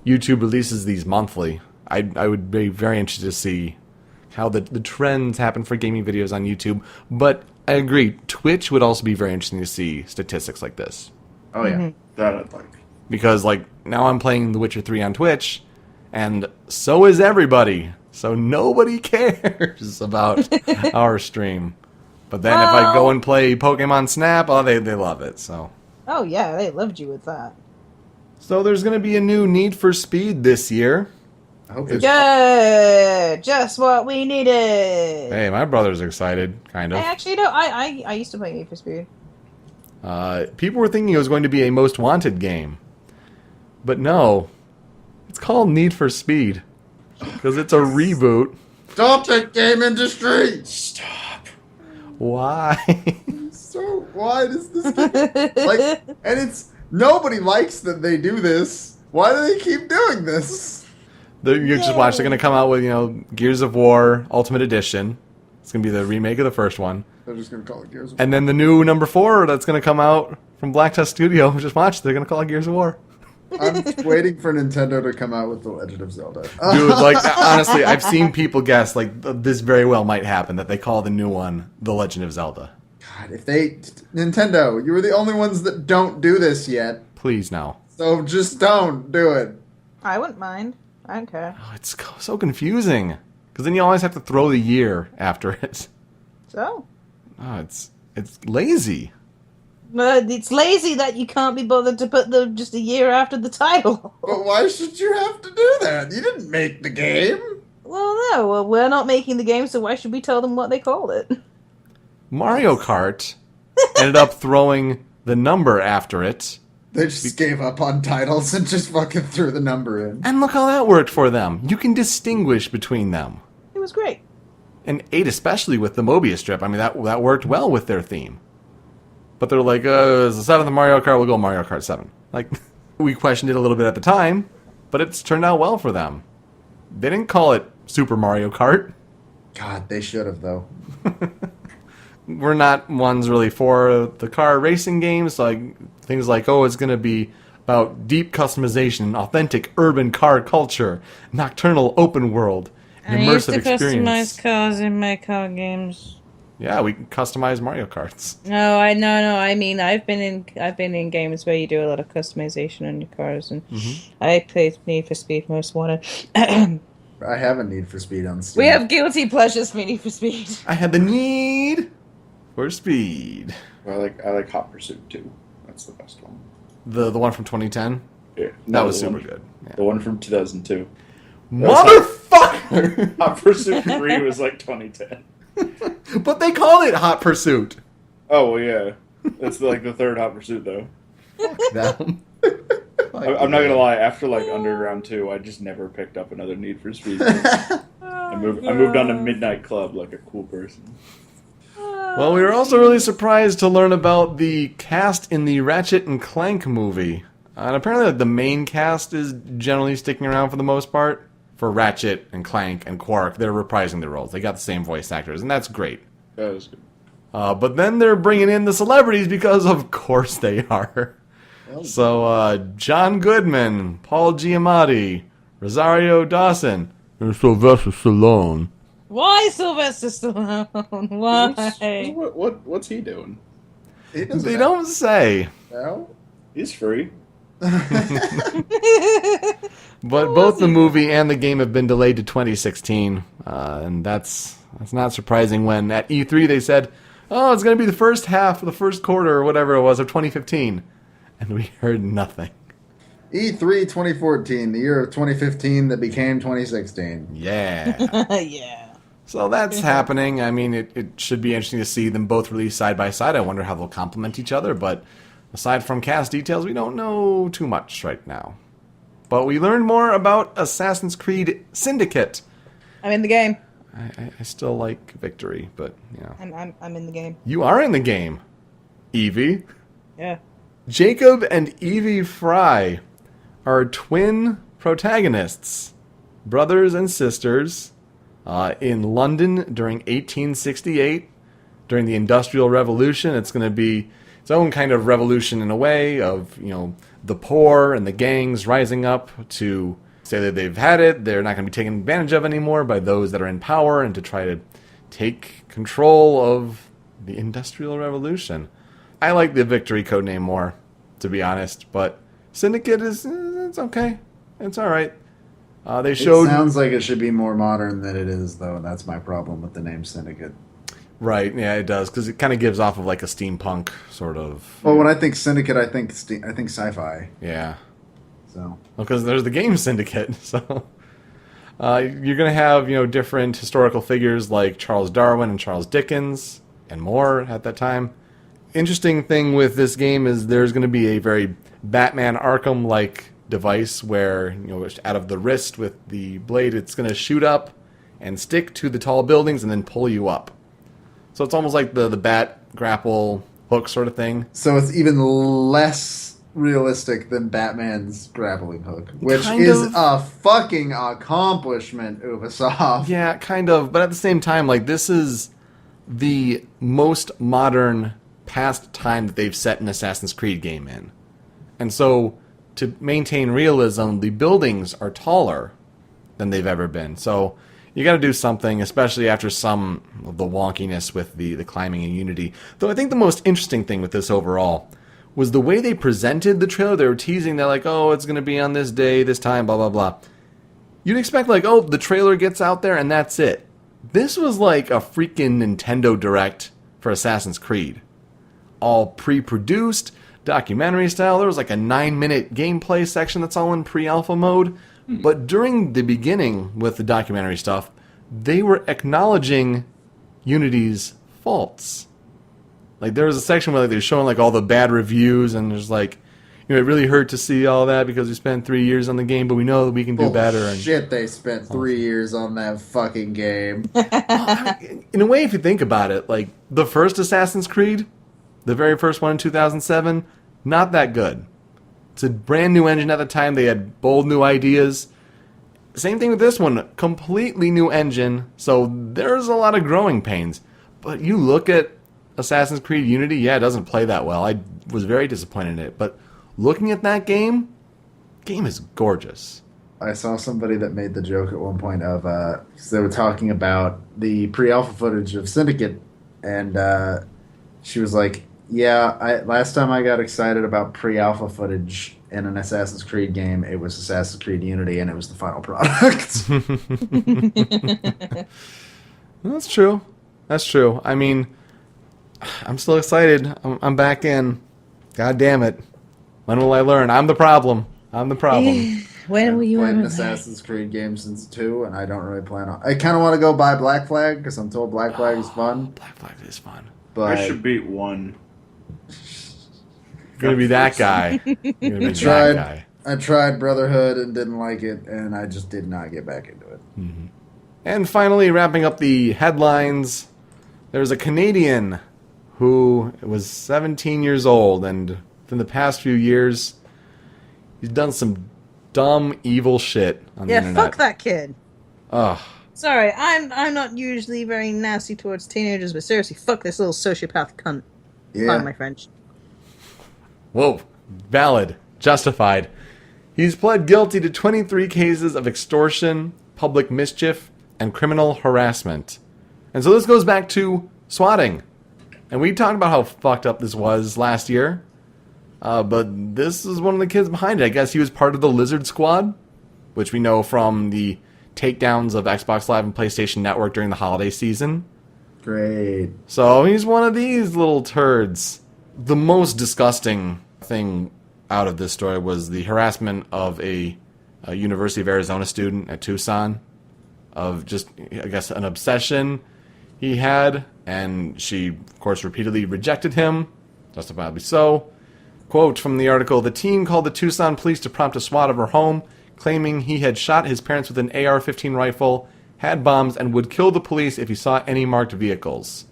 YouTube releases these monthly. I would be very interested to see how the trends happen for gaming videos on YouTube. But I agree, Twitch would also be very interesting to see statistics like this. Oh, yeah. That I'd like. Because, now I'm playing The Witcher 3 on Twitch, and so is everybody. So nobody cares about our stream. But then if I go and play Pokemon Snap, they love it, so... Oh, yeah, they loved you with that. So there's going to be a new Need for Speed this year. I hope it's Good! Just what we needed! Hey, my brother's excited, kind of. Hey, actually, no, I used to play Need for Speed. People were thinking it was going to be a Most Wanted game. But no. It's called Need for Speed. Because it's a reboot. Stop it, game industry! Stop. Why? So why does this and it's nobody likes that they do this. Why do they keep doing this? You just watch, they're going to come out with, Gears of War Ultimate Edition. It's going to be the remake of the first one. They're just going to call it Gears of War. And then the new number 4 that's going to come out from Black Tusk Studio. Just watch, they're going to call it Gears of War. I'm waiting for Nintendo to come out with The Legend of Zelda. Dude, honestly, I've seen people guess, this very well might happen, that they call the new one The Legend of Zelda. God, if Nintendo, you were the only ones that don't do this yet. Please, no. So just don't do it. I wouldn't mind. I don't care. Oh, it's so confusing. Because then you always have to throw the year after it. So? Oh, it's lazy. It's lazy that you can't be bothered to put just a year after the title. But why should you have to do that? You didn't make the game. Well, no. Well, we're not making the game, so why should we tell them what they called it? Mario Kart ended up throwing the number after it. They just gave up on titles and just fucking threw the number in. And look how that worked for them. You can distinguish between them. It was great. And 8 especially with the Mobius strip. I mean, that worked well with their theme. But they're like, it's the 7th Mario Kart, we'll go Mario Kart 7. Like, we questioned it a little bit at the time, but it's turned out well for them. They didn't call it Super Mario Kart. God, they should have, though. We're not ones really for the car racing games, like things like, it's going to be about deep customization, authentic urban car culture, nocturnal open world, and immersive experience. I used to customize cars in my car games. Yeah, we can customize Mario Karts. No, I mean, I've been in games where you do a lot of customization on your cars, and I played Need for Speed Most Wanted. I have a Need for Speed on Steam. We have guilty pleasures for Need for Speed. I had the need for speed. Well, I like Hot Pursuit too. That's the best one. The one from 2010? Yeah, That was the super one- good. Yeah. The one from 2002. Motherfucker! Hot Pursuit 3 was like 2010. But they call it Hot Pursuit. Oh, well, yeah. That's the third Hot Pursuit, though. Them. I'm not gonna lie. After Underground 2, I just never picked up another Need for Speed. I moved on to Midnight Club like a cool person. Well, we were also really surprised to learn about the cast in the Ratchet and Clank movie. And apparently the main cast is generally sticking around for the most part. For Ratchet and Clank and Quark, they're reprising their roles. They got the same voice actors, and that's great. That was good. But then they're bringing in the celebrities because, of course, they are. So, John Goodman, Paul Giamatti, Rosario Dawson, and Sylvester Stallone. Why Sylvester Stallone? Why? What's he doing? They don't say. No? He's free. But both the movie and the game have been delayed to 2016, and that's not surprising when at E3 they said, it's going to be the first half, the first quarter, or whatever it was, of 2015. And we heard nothing. E3 2014, the year of 2015 that became 2016. Yeah. Yeah. So that's happening. I mean, it should be interesting to see them both released side by side. I wonder how they'll complement each other, but aside from cast details, we don't know too much right now. But we learned more about Assassin's Creed Syndicate. I'm in the game. I still like Victory, but, I'm in the game. You are in the game, Eevee. Yeah. Jacob and Eevee Fry are twin protagonists, brothers and sisters, in London during 1868, during the Industrial Revolution. It's going to be its own kind of revolution in a way of, the poor and the gangs rising up to say that they've had it, they're not going to be taken advantage of anymore by those that are in power, and to try to take control of the Industrial Revolution. I like the Victory codename more, to be honest, but Syndicate it's okay. It's alright. They showed... It sounds like it should be more modern than it is, though, and that's my problem with the name Syndicate. Right, yeah, it does, because it kind of gives off of like a steampunk sort of... Well, when I think Syndicate, I think sci-fi. Yeah. So. Because there's the game Syndicate, so... you're going to have, different historical figures like Charles Darwin and Charles Dickens, and more at that time. Interesting thing with this game is there's going to be a very Batman Arkham-like device where, out of the wrist with the blade, it's going to shoot up and stick to the tall buildings and then pull you up. So it's almost like the bat grapple hook sort of thing. So it's even less realistic than Batman's grappling hook, which Kind is of. a fucking accomplishment, Ubisoft. Yeah, kind of. But at the same time, this is the most modern past time that they've set an Assassin's Creed game in. And so, to maintain realism, the buildings are taller than they've ever been. So, You got to do something, especially after some of the wonkiness with the climbing in Unity. Though I think the most interesting thing with this overall was the way they presented the trailer. They were teasing, they're like, oh, it's going to be on this day, this time, blah, blah, blah. You'd expect, like, oh, the trailer gets out there and that's it. This was like a freaking Nintendo Direct for Assassin's Creed. All pre-produced, documentary style. There was like a 9-minute gameplay section that's all in pre-alpha mode. But during the beginning with the documentary stuff, they were acknowledging Unity's faults. Like, there was a section where, like, they're showing, like, all the bad reviews, and there's, like, you know, it really hurt to see all that because we spent 3 years on the game, but we know that we can do better. And shit, they spent 3 years on that fucking game. Well, I mean, in a way, if you think about it, like, the first Assassin's Creed, the very first one in 2007, not that good. It's a brand new engine at the time. They had bold new ideas. Same thing with this one. Completely new engine. So there's a lot of growing pains. But you look at Assassin's Creed Unity, yeah, it doesn't play that well. I was very disappointed in it. But looking at that game is gorgeous. I saw somebody that made the joke at one point of, because they were talking about the pre-alpha footage of Syndicate, and she was like, yeah, last time I got excited about pre-alpha footage in an Assassin's Creed game, it was Assassin's Creed Unity, and it was the final product. That's true. That's true. I mean, I'm still excited. I'm back in. God damn it. When will I learn? I'm the problem. I'm the problem. When will you played an ever Assassin's Creed game since 2, and I don't really plan on... I kind of want to go buy Black Flag, because I'm told Black Flag is fun. Black Flag is fun. But I should beat 1. You're going to be that guy. You're going to be that guy. I tried Brotherhood and didn't like it, and I just did not get back into it. Mm-hmm. And finally, wrapping up the headlines, there's a Canadian who was 17 years old, and within the past few years, he's done some dumb, evil shit on the internet. Yeah, fuck that kid. Ugh. Sorry, I'm not usually very nasty towards teenagers, but seriously, fuck this little sociopath cunt. Yeah. Pardon my French. Whoa. Valid. Justified. He's pled guilty to 23 cases of extortion, public mischief, and criminal harassment. And so this goes back to swatting. And we talked about how fucked up this was last year. But this is one of the kids behind it. I guess he was part of the Lizard Squad, which we know from the takedowns of Xbox Live and PlayStation Network during the holiday season. Great. So he's one of these little turds. The most disgusting thing out of this story was the harassment of a University of Arizona student at Tucson, of just, I guess, an obsession he had, and she, of course, repeatedly rejected him, justifiably so. Quote from the article, the teen called the Tucson police to prompt a SWAT of her home, claiming he had shot his parents with an AR-15 rifle, had bombs, and would kill the police if he saw any marked vehicles.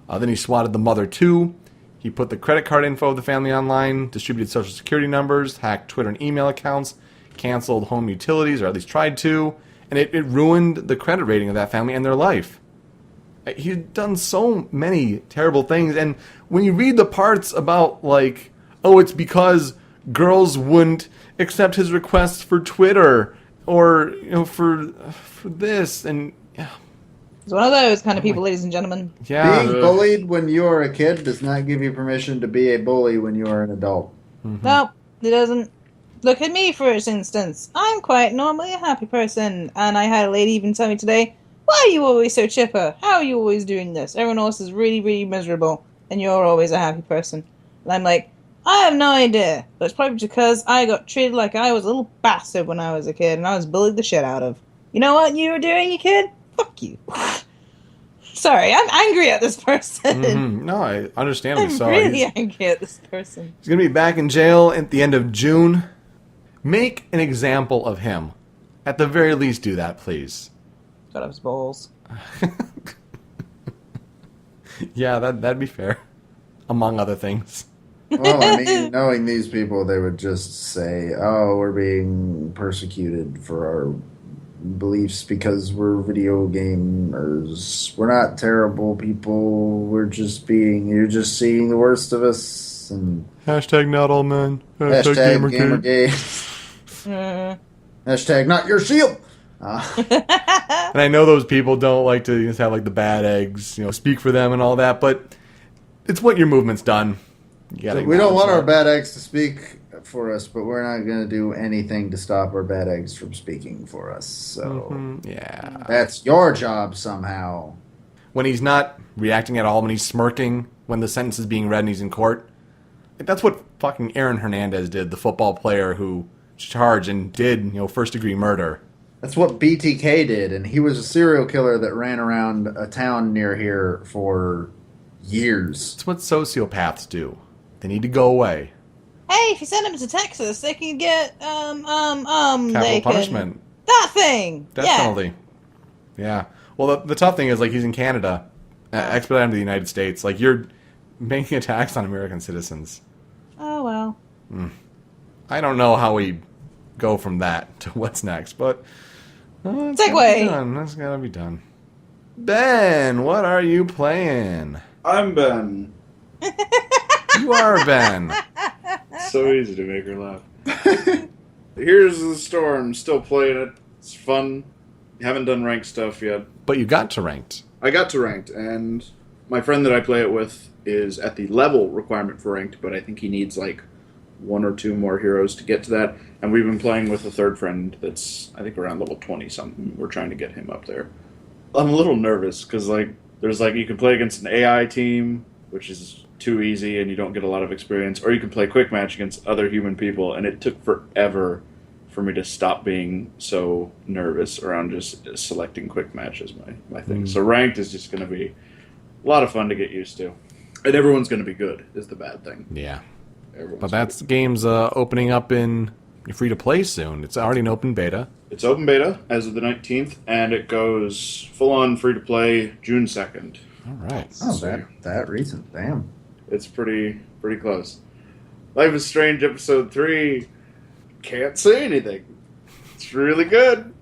Then he swatted the mother too. He put the credit card info of the family online, distributed social security numbers, hacked Twitter and email accounts, canceled home utilities, or at least tried to, and it ruined the credit rating of that family and their life. He's done so many terrible things, and when you read the parts about, like, oh, it's because girls wouldn't accept his requests for Twitter, or, you know, for this, and yeah. He's one of those kind of people, ladies and gentlemen. Yeah. Being bullied when you are a kid does not give you permission to be a bully when you are an adult. Mm-hmm. No, it doesn't. Look at me, for instance. I'm quite normally a happy person, and I had a lady even tell me today, why are you always so chipper? How are you always doing this? Everyone else is really, really miserable, and you're always a happy person. And I'm like, I have no idea, but it's probably because I got treated like I was a little bastard when I was a kid, and I was bullied the shit out of. You know what you were doing, you kid? Fuck you. Sorry, I'm angry at this person. Mm-hmm. No, I understand. I'm really angry at this person. He's going to be back in jail at the end of June. Make an example of him. At the very least, do that, please. Cut off his balls. Yeah, that'd be fair. Among other things. Well, I mean, knowing these people, they would just say, oh, we're being persecuted for our beliefs because we're video gamers. We're not terrible people. You're just seeing the worst of us. And Hashtag not all men. hashtag Gamergate. Hashtag not your shield. And I know those people don't like to just have like the bad eggs, speak for them and all that, but it's what your movement's done. We don't want our bad eggs to speak for us, but we're not going to do anything to stop our bad eggs from speaking for us. So yeah, that's your job somehow. When he's not reacting at all, when he's smirking, when the sentence is being read and he's in court, that's what fucking Aaron Hernandez did, the football player who charged and did, first-degree murder. That's what BTK did, and he was a serial killer that ran around a town near here for years. That's what sociopaths do. They need to go away. Hey, if you send them to Texas, they can get Capital punishment. That thing. Death penalty. Yeah. Well, the tough thing is, like, he's in Canada, expedite him to the United States. Like, you're making attacks on American citizens. Oh well. I don't know how we go from that to what's next, but segue. That's gotta be done. Ben, what are you playing? I'm Ben. You are Ben. So easy to make her laugh. Here's the Storm. Still playing it. It's fun. Haven't done ranked stuff yet. But you got to ranked. I got to ranked, and my friend that I play it with is at the level requirement for ranked, but I think he needs like 1 or 2 more heroes to get to that. And we've been playing with a third friend that's, I think, around level 20 something. We're trying to get him up there. I'm a little nervous because there's you can play against an AI team, which is too easy and you don't get a lot of experience, or you can play quick match against other human people, and it took forever for me to stop being so nervous around just selecting quick match as my thing. So ranked is just going to be a lot of fun to get used to. And everyone's going to be good is the bad thing. Yeah. But that's game's opening up in free-to-play soon. It's already an open beta. It's open beta as of the 19th, and it goes full-on free-to-play June 2nd. All right. Oh, that recent. Damn. It's pretty close. Life is Strange Episode 3. Can't say anything. It's really good.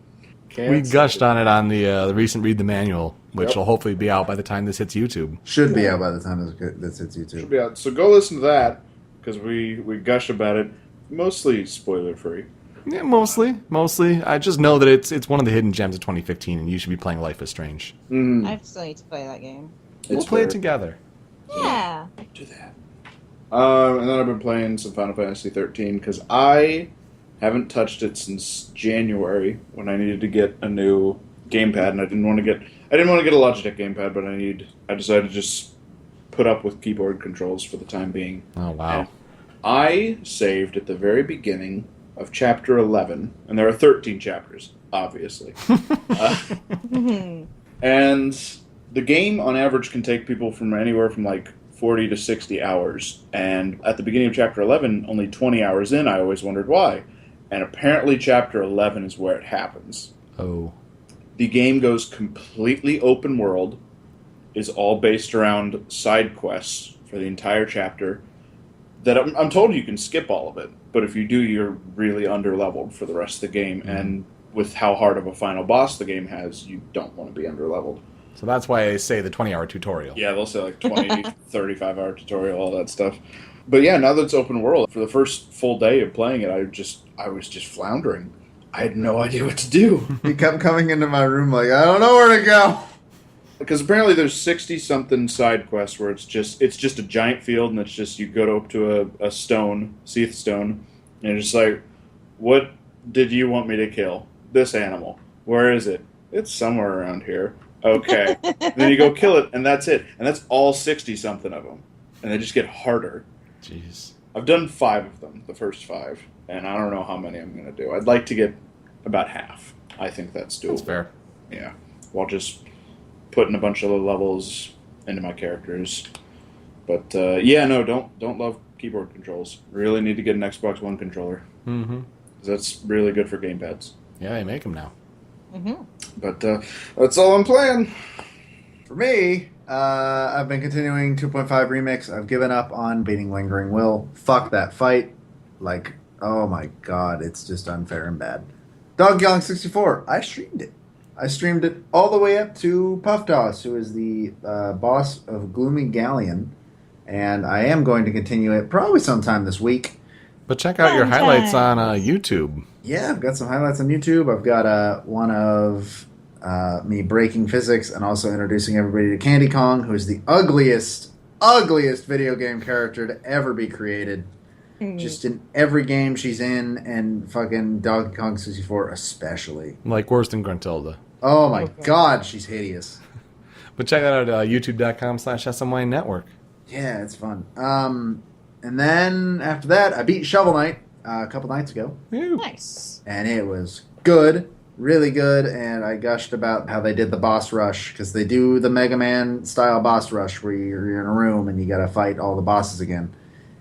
We gushed on it on the recent Read the Manual, which will hopefully be out by the time this hits YouTube. Should be out by the time this hits YouTube. Should be out. So go listen to that, because we gushed about it. Mostly spoiler-free. Yeah, mostly. I just know that it's one of the hidden gems of 2015, and you should be playing Life is Strange. I still need to play that game. We'll play it together. Yeah. Do that. And then I've been playing some Final Fantasy 13, because I haven't touched it since January, when I needed to get a new gamepad, and I didn't want to get a Logitech gamepad, but I decided to just put up with keyboard controls for the time being. Oh, wow. And I saved at the very beginning of Chapter 11, and there are 13 chapters, obviously. And the game, on average, can take people from anywhere from 40 to 60 hours. And at the beginning of Chapter 11, only 20 hours in, I always wondered why. And apparently Chapter 11 is where it happens. Oh. The game goes completely open world, is all based around side quests for the entire chapter, that I'm told you can skip all of it, but if you do, you're really underleveled for the rest of the game, and with how hard of a final boss the game has, you don't want to be underleveled. So that's why I say the 20-hour tutorial. Yeah, they'll say 20, 35-hour tutorial, all that stuff. But yeah, now that it's open world, for the first full day of playing it, I was just floundering. I had no idea what to do. He kept coming into my room I don't know where to go. Because apparently there's 60-something side quests where it's just a giant field, and it's just you go up to a stone, Seath stone, and you're just what did you want me to kill? This animal. Where is it? It's somewhere around here. Okay. And then you go kill it, and that's it. And that's all 60-something of them. And they just get harder. Jeez. I've done 5 of them, the first 5, and I don't know how many I'm going to do. I'd like to get about half. I think that's doable. That's fair. Yeah. While just putting a bunch of levels into my characters. But, don't love keyboard controls. Really need to get an Xbox One controller. Mm-hmm. 'Cause that's really good for gamepads. Yeah, they make them now. Mm-hmm. But that's all I'm playing. For me, I've been continuing 2.5 Remix. I've given up on beating Lingering Will. Fuck that fight. Oh my god, it's just unfair and bad. Dog Yelling 64. I streamed it. I streamed it all the way up to Pufftoss, who is the boss of Gloomy Galleon. And I am going to continue it probably sometime this week. But check out your Fun highlights on times. YouTube. Yeah, I've got some highlights on YouTube. I've got one of me breaking physics and also introducing everybody to Candy Kong, who's the ugliest video game character to ever be created. Just in every game she's in, and fucking Donkey Kong 64 especially. Like worse than Gruntilda. Oh my god, she's hideous. But check that out at youtube.com/SMYN network. Yeah, it's fun. And then after that, I beat Shovel Knight a couple nights ago. Ew. Nice. And it was good, really good, and I gushed about how they did the boss rush, because they do the Mega Man style boss rush where you're in a room and you gotta fight all the bosses again.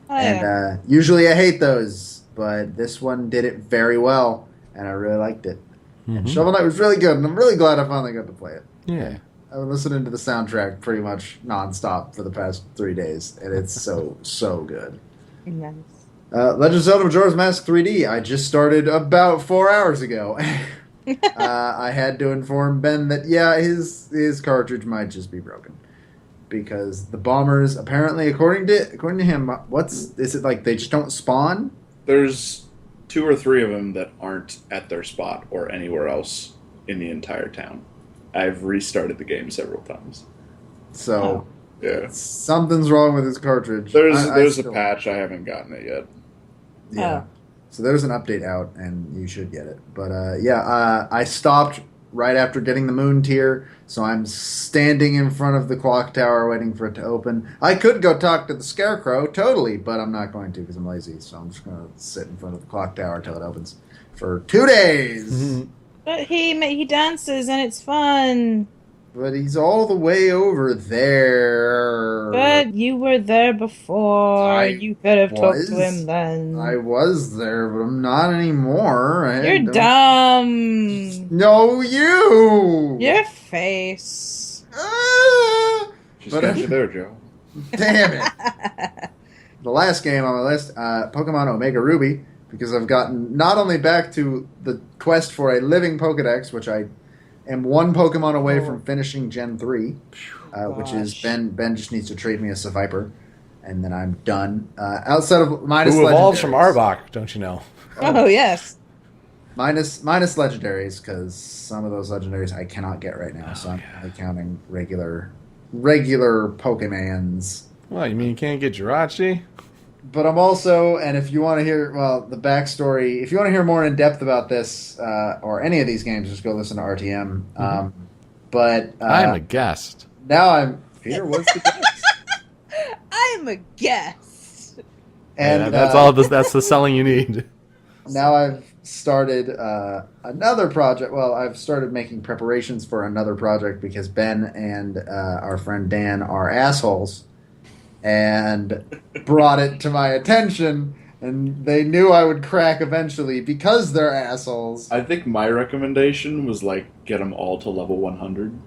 Oh, yeah. And usually I hate those, but this one did it very well, and I really liked it. And Shovel Knight was really good, and I'm really glad I finally got to play it. Yeah. I've been listening to the soundtrack pretty much nonstop for the past 3 days, and it's so good. Nice. Legend of Zelda Majora's Mask 3D, I just started about 4 hours ago. I had to inform Ben that, yeah, his cartridge might just be broken. Because the bombers, apparently, according to him, is it like they just don't spawn? There's 2 or 3 of them that aren't at their spot or anywhere else in the entire town. I've restarted the game several times. So, Yeah. something's wrong with his cartridge. There's a patch. I haven't gotten it yet. Yeah. So there's an update out, and you should get it. But I stopped right after getting the moon tier, so I'm standing in front of the clock tower waiting for it to open. I could go talk to the scarecrow, totally, but I'm not going to because I'm lazy. So I'm just going to sit in front of the clock tower until it opens for 2 days. But he dances and it's fun. But he's all the way over there. But you were there before. You could have talked to him then. I was there, but I'm not anymore. You're dumb. No, you. Your face. She's got you there, Joe. Damn it. The last game on my list, Pokemon Omega Ruby, because I've gotten not only back to the quest for a living Pokedex, which I am 1 Pokemon away from finishing Gen 3, which is Ben just needs to trade me a Seviper, and then I'm done. Outside of minus Who evolves legendaries. from Arbok, don't you know? Oh, yes. Minus legendaries, because some of those legendaries I cannot get right now, so I'm only counting regular Pokemans. Well, you mean you can't get Jirachi? But I'm also, and if you want to hear, the backstory, if you want to hear more in depth about this, or any of these games, just go listen to RTM. But I'm a guest. now I'm Peter. What's the guess? I'm a guest. And That's the selling you need. now I've started another project. Well, I've started making preparations for another project because Ben and our friend Dan are assholes. And brought it to my attention, and they knew I would crack eventually because they're assholes. I think my recommendation was get them all to level 100,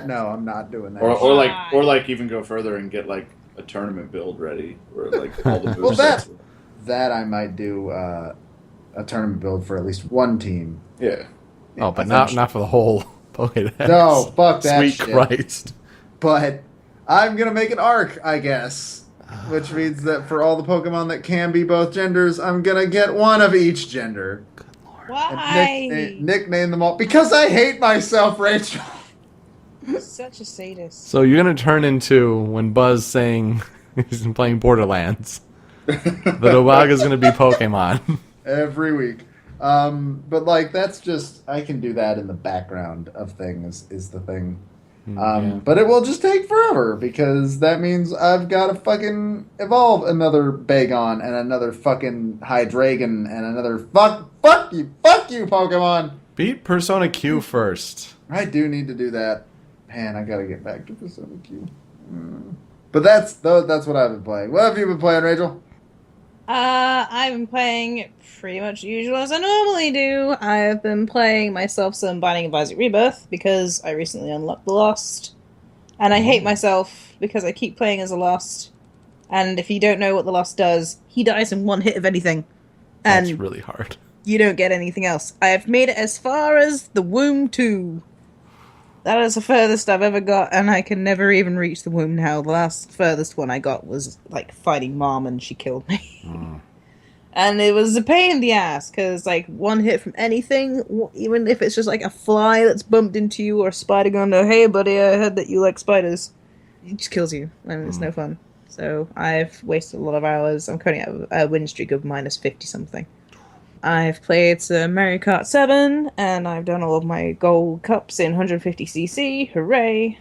No, I'm not doing that. or even go further and get a tournament build ready where all the moves. that I might do a tournament build for at least one team. Yeah. Oh, but not for the whole Pokédex. No, fuck that Sweet shit. Christ. But I'm gonna make an arc, I guess. Which means that for all the Pokemon that can be both genders, I'm gonna get one of each gender. Why? And nickname them all. Because I hate myself, Rachel. Such a sadist. So you're going to turn into, when Buzz saying he's playing Borderlands, the Dobaga's going to be Pokemon. Every week. But that's just, I can do that in the background of things is the thing. But it will just take forever because that means I've got to fucking evolve another Bagon and another fucking Hydreigon and another fuck you Pokemon. Beat Persona Q first. I do need to do that. Man, I gotta get back to Persona Q. But that's what I've been playing. What have you been playing, Rachel? I've been playing pretty much the usual as I normally do. I've been playing myself some Binding of Isaac Rebirth because I recently unlocked the Lost. And I hate myself because I keep playing as a Lost. And if you don't know what the Lost does, he dies in 1 hit of anything. And That's really hard. you don't get anything else. I have made it as far as the Womb 2. That is the furthest I've ever got, and I can never even reach the womb now. The last furthest one I got was, like, fighting Mom, and she killed me. And it was a pain in the ass, because, like, one hit from anything, even if it's just, like, a fly that's bumped into you, or a spider going, oh, hey, buddy, I heard that you like spiders. It just kills you, and it's no fun. So I've wasted a lot of hours. I'm currently at a win streak of minus 50-something. I've played some Mario Kart 7, and I've done all of my gold cups in 150cc. Hooray!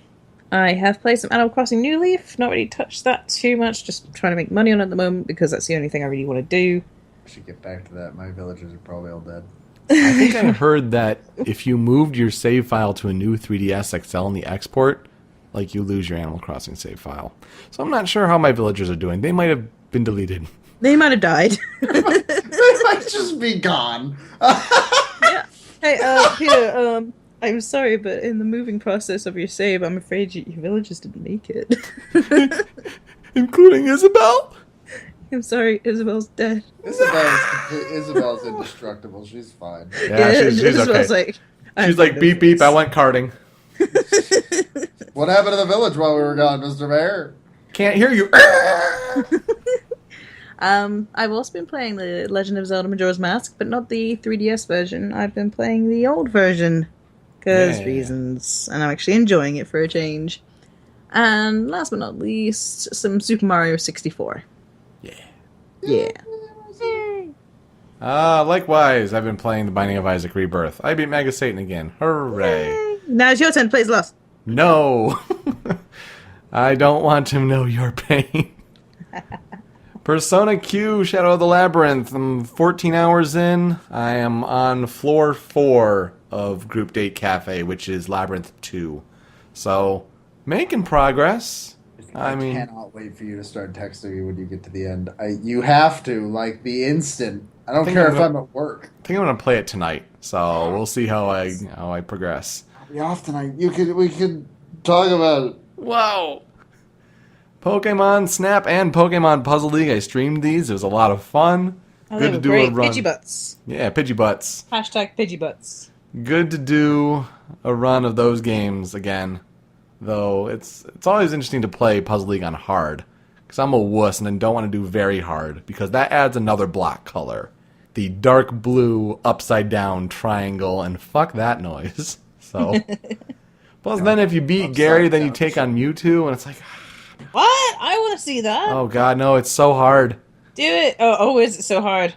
I have played some Animal Crossing New Leaf. Not really touched that too much, just trying to make money on it at the moment, because that's the only thing I really want to do. I should get back to that. My villagers are probably all dead. I think I heard that if you moved your save file to a new 3DS XL in the export, like, you lose your Animal Crossing save file. So I'm not sure how my villagers are doing. They might have been deleted. They might have died. They might just be gone. Yeah. Hey, Peter, I'm sorry, but in the moving process of your save, I'm afraid your villagers didn't make it. Including Isabel? I'm sorry, Isabel's dead. Isabel's indestructible. She's fine. Yeah, she's Isabel's okay. like, She's like, beep, beep, I went karting. What happened to the village while we were gone, Mr. Mayor? Can't hear you. I've also been playing the Legend of Zelda Majora's Mask, but not the 3DS version. I've been playing the old version, because reasons, and I'm actually enjoying it for a change. And last but not least, some Super Mario 64. Yeah. Likewise, I've been playing The Binding of Isaac Rebirth. I beat Mega Satan again. Hooray. Yay. Now it's your turn to play as lost. No. I don't want to know your pain. Persona Q, Shadow of the Labyrinth. I'm 14 hours in. I am on floor 4 of Group Date Cafe, which is Labyrinth 2. So, making progress. I mean, cannot wait for you to start texting me when you get to the end. You have to, like, the instant. I don't care if I'm at work. I think I'm gonna play it tonight, so we'll see how I progress. I'll be off tonight. We could talk about it. Whoa! Pokemon Snap and Pokemon Puzzle League. I streamed these. It was a lot of fun. Oh, Good to do a run. Pidgey butts. Yeah, Pidgey butts. Hashtag Pidgey butts. Good to do a run of those games again. Though it's always interesting to play Puzzle League on hard, because I'm a wuss and I don't want to do very hard, because that adds another block color. The dark blue upside down triangle, and fuck that noise. So, plus then if you beat Gary, then you take on Mewtwo, and it's like, What? I want to see that. oh god, no, it's so hard. Do it. Oh, is it so hard?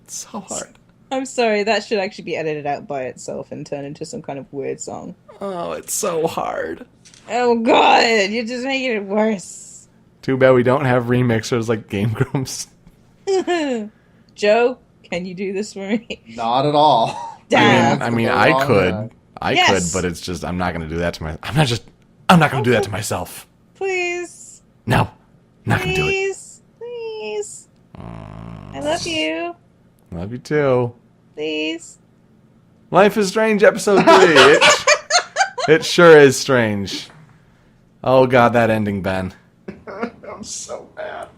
It's so hard. I'm sorry, that should actually be edited out by itself and turn into some kind of weird song. Oh, it's so hard. Oh god, you're just making it worse. Too bad we don't have remixers like Game Grumps. Joe, can you do this for me? Not at all. Damn. I mean, I could, but it's just I'm not going to do that to my. I'm not going to do that to myself. Please. No, not going to do it. Please. I love you. Love you too. Please. Life is Strange, episode 3. It sure is strange. Oh god, that ending, Ben. I'm so bad.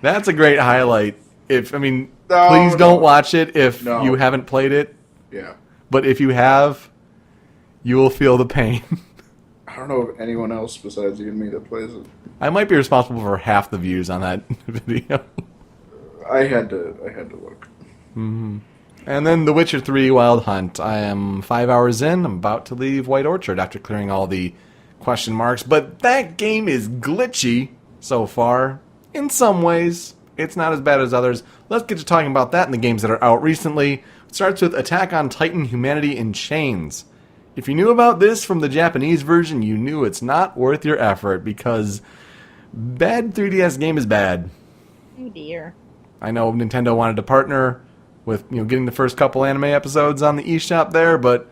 That's a great highlight. Please don't watch it if you haven't played it. Yeah. But if you have, you will feel the pain. I don't know of anyone else besides you and me that plays it. I might be responsible for half the views on that video. I had to look. Mm-hmm. And then The Witcher 3 Wild Hunt. I am 5 hours in. I'm about to leave White Orchard after clearing all the question marks. But that game is glitchy so far. In some ways, it's not as bad as others. Let's get to talking about that in the games that are out recently. It starts with Attack on Titan Humanity in Chains. If you knew about this from the Japanese version, you knew it's not worth your effort, because bad 3DS game is bad. Oh dear. I know Nintendo wanted to partner with getting the first couple anime episodes on the eShop there, but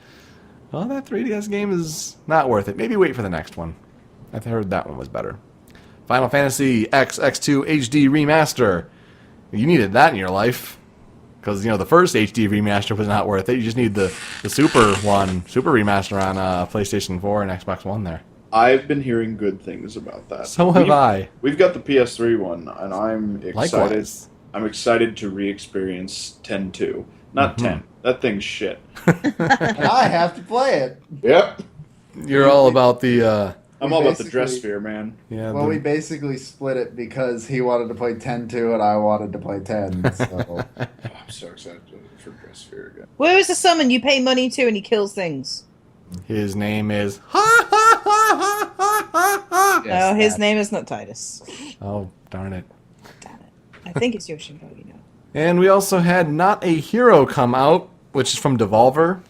that 3DS game is not worth it. Maybe wait for the next one. I heard that one was better. Final Fantasy XX2 HD Remaster. You needed that in your life, because the first HD Remaster was not worth it. You just need the Super Remaster on PlayStation 4 and Xbox One there. I've been hearing good things about that. So have I. We've got the PS3 one, and I'm excited. Likewise. I'm excited to re-experience 10-2. Not 10. That thing's shit. And I have to play it. Yep. You're all about the I'm all about the dress sphere, man. yeah. Well, we basically split it because he wanted to play 10-2 and I wanted to play 10. So Oh, I'm so excited for dress sphere again. Where is the summon you pay money to and he kills things? His name is No, his name is not Titus. Oh, darn it. Damn it. I think it's Yoshinko, you know. And we also had Not a Hero come out, which is from Devolver.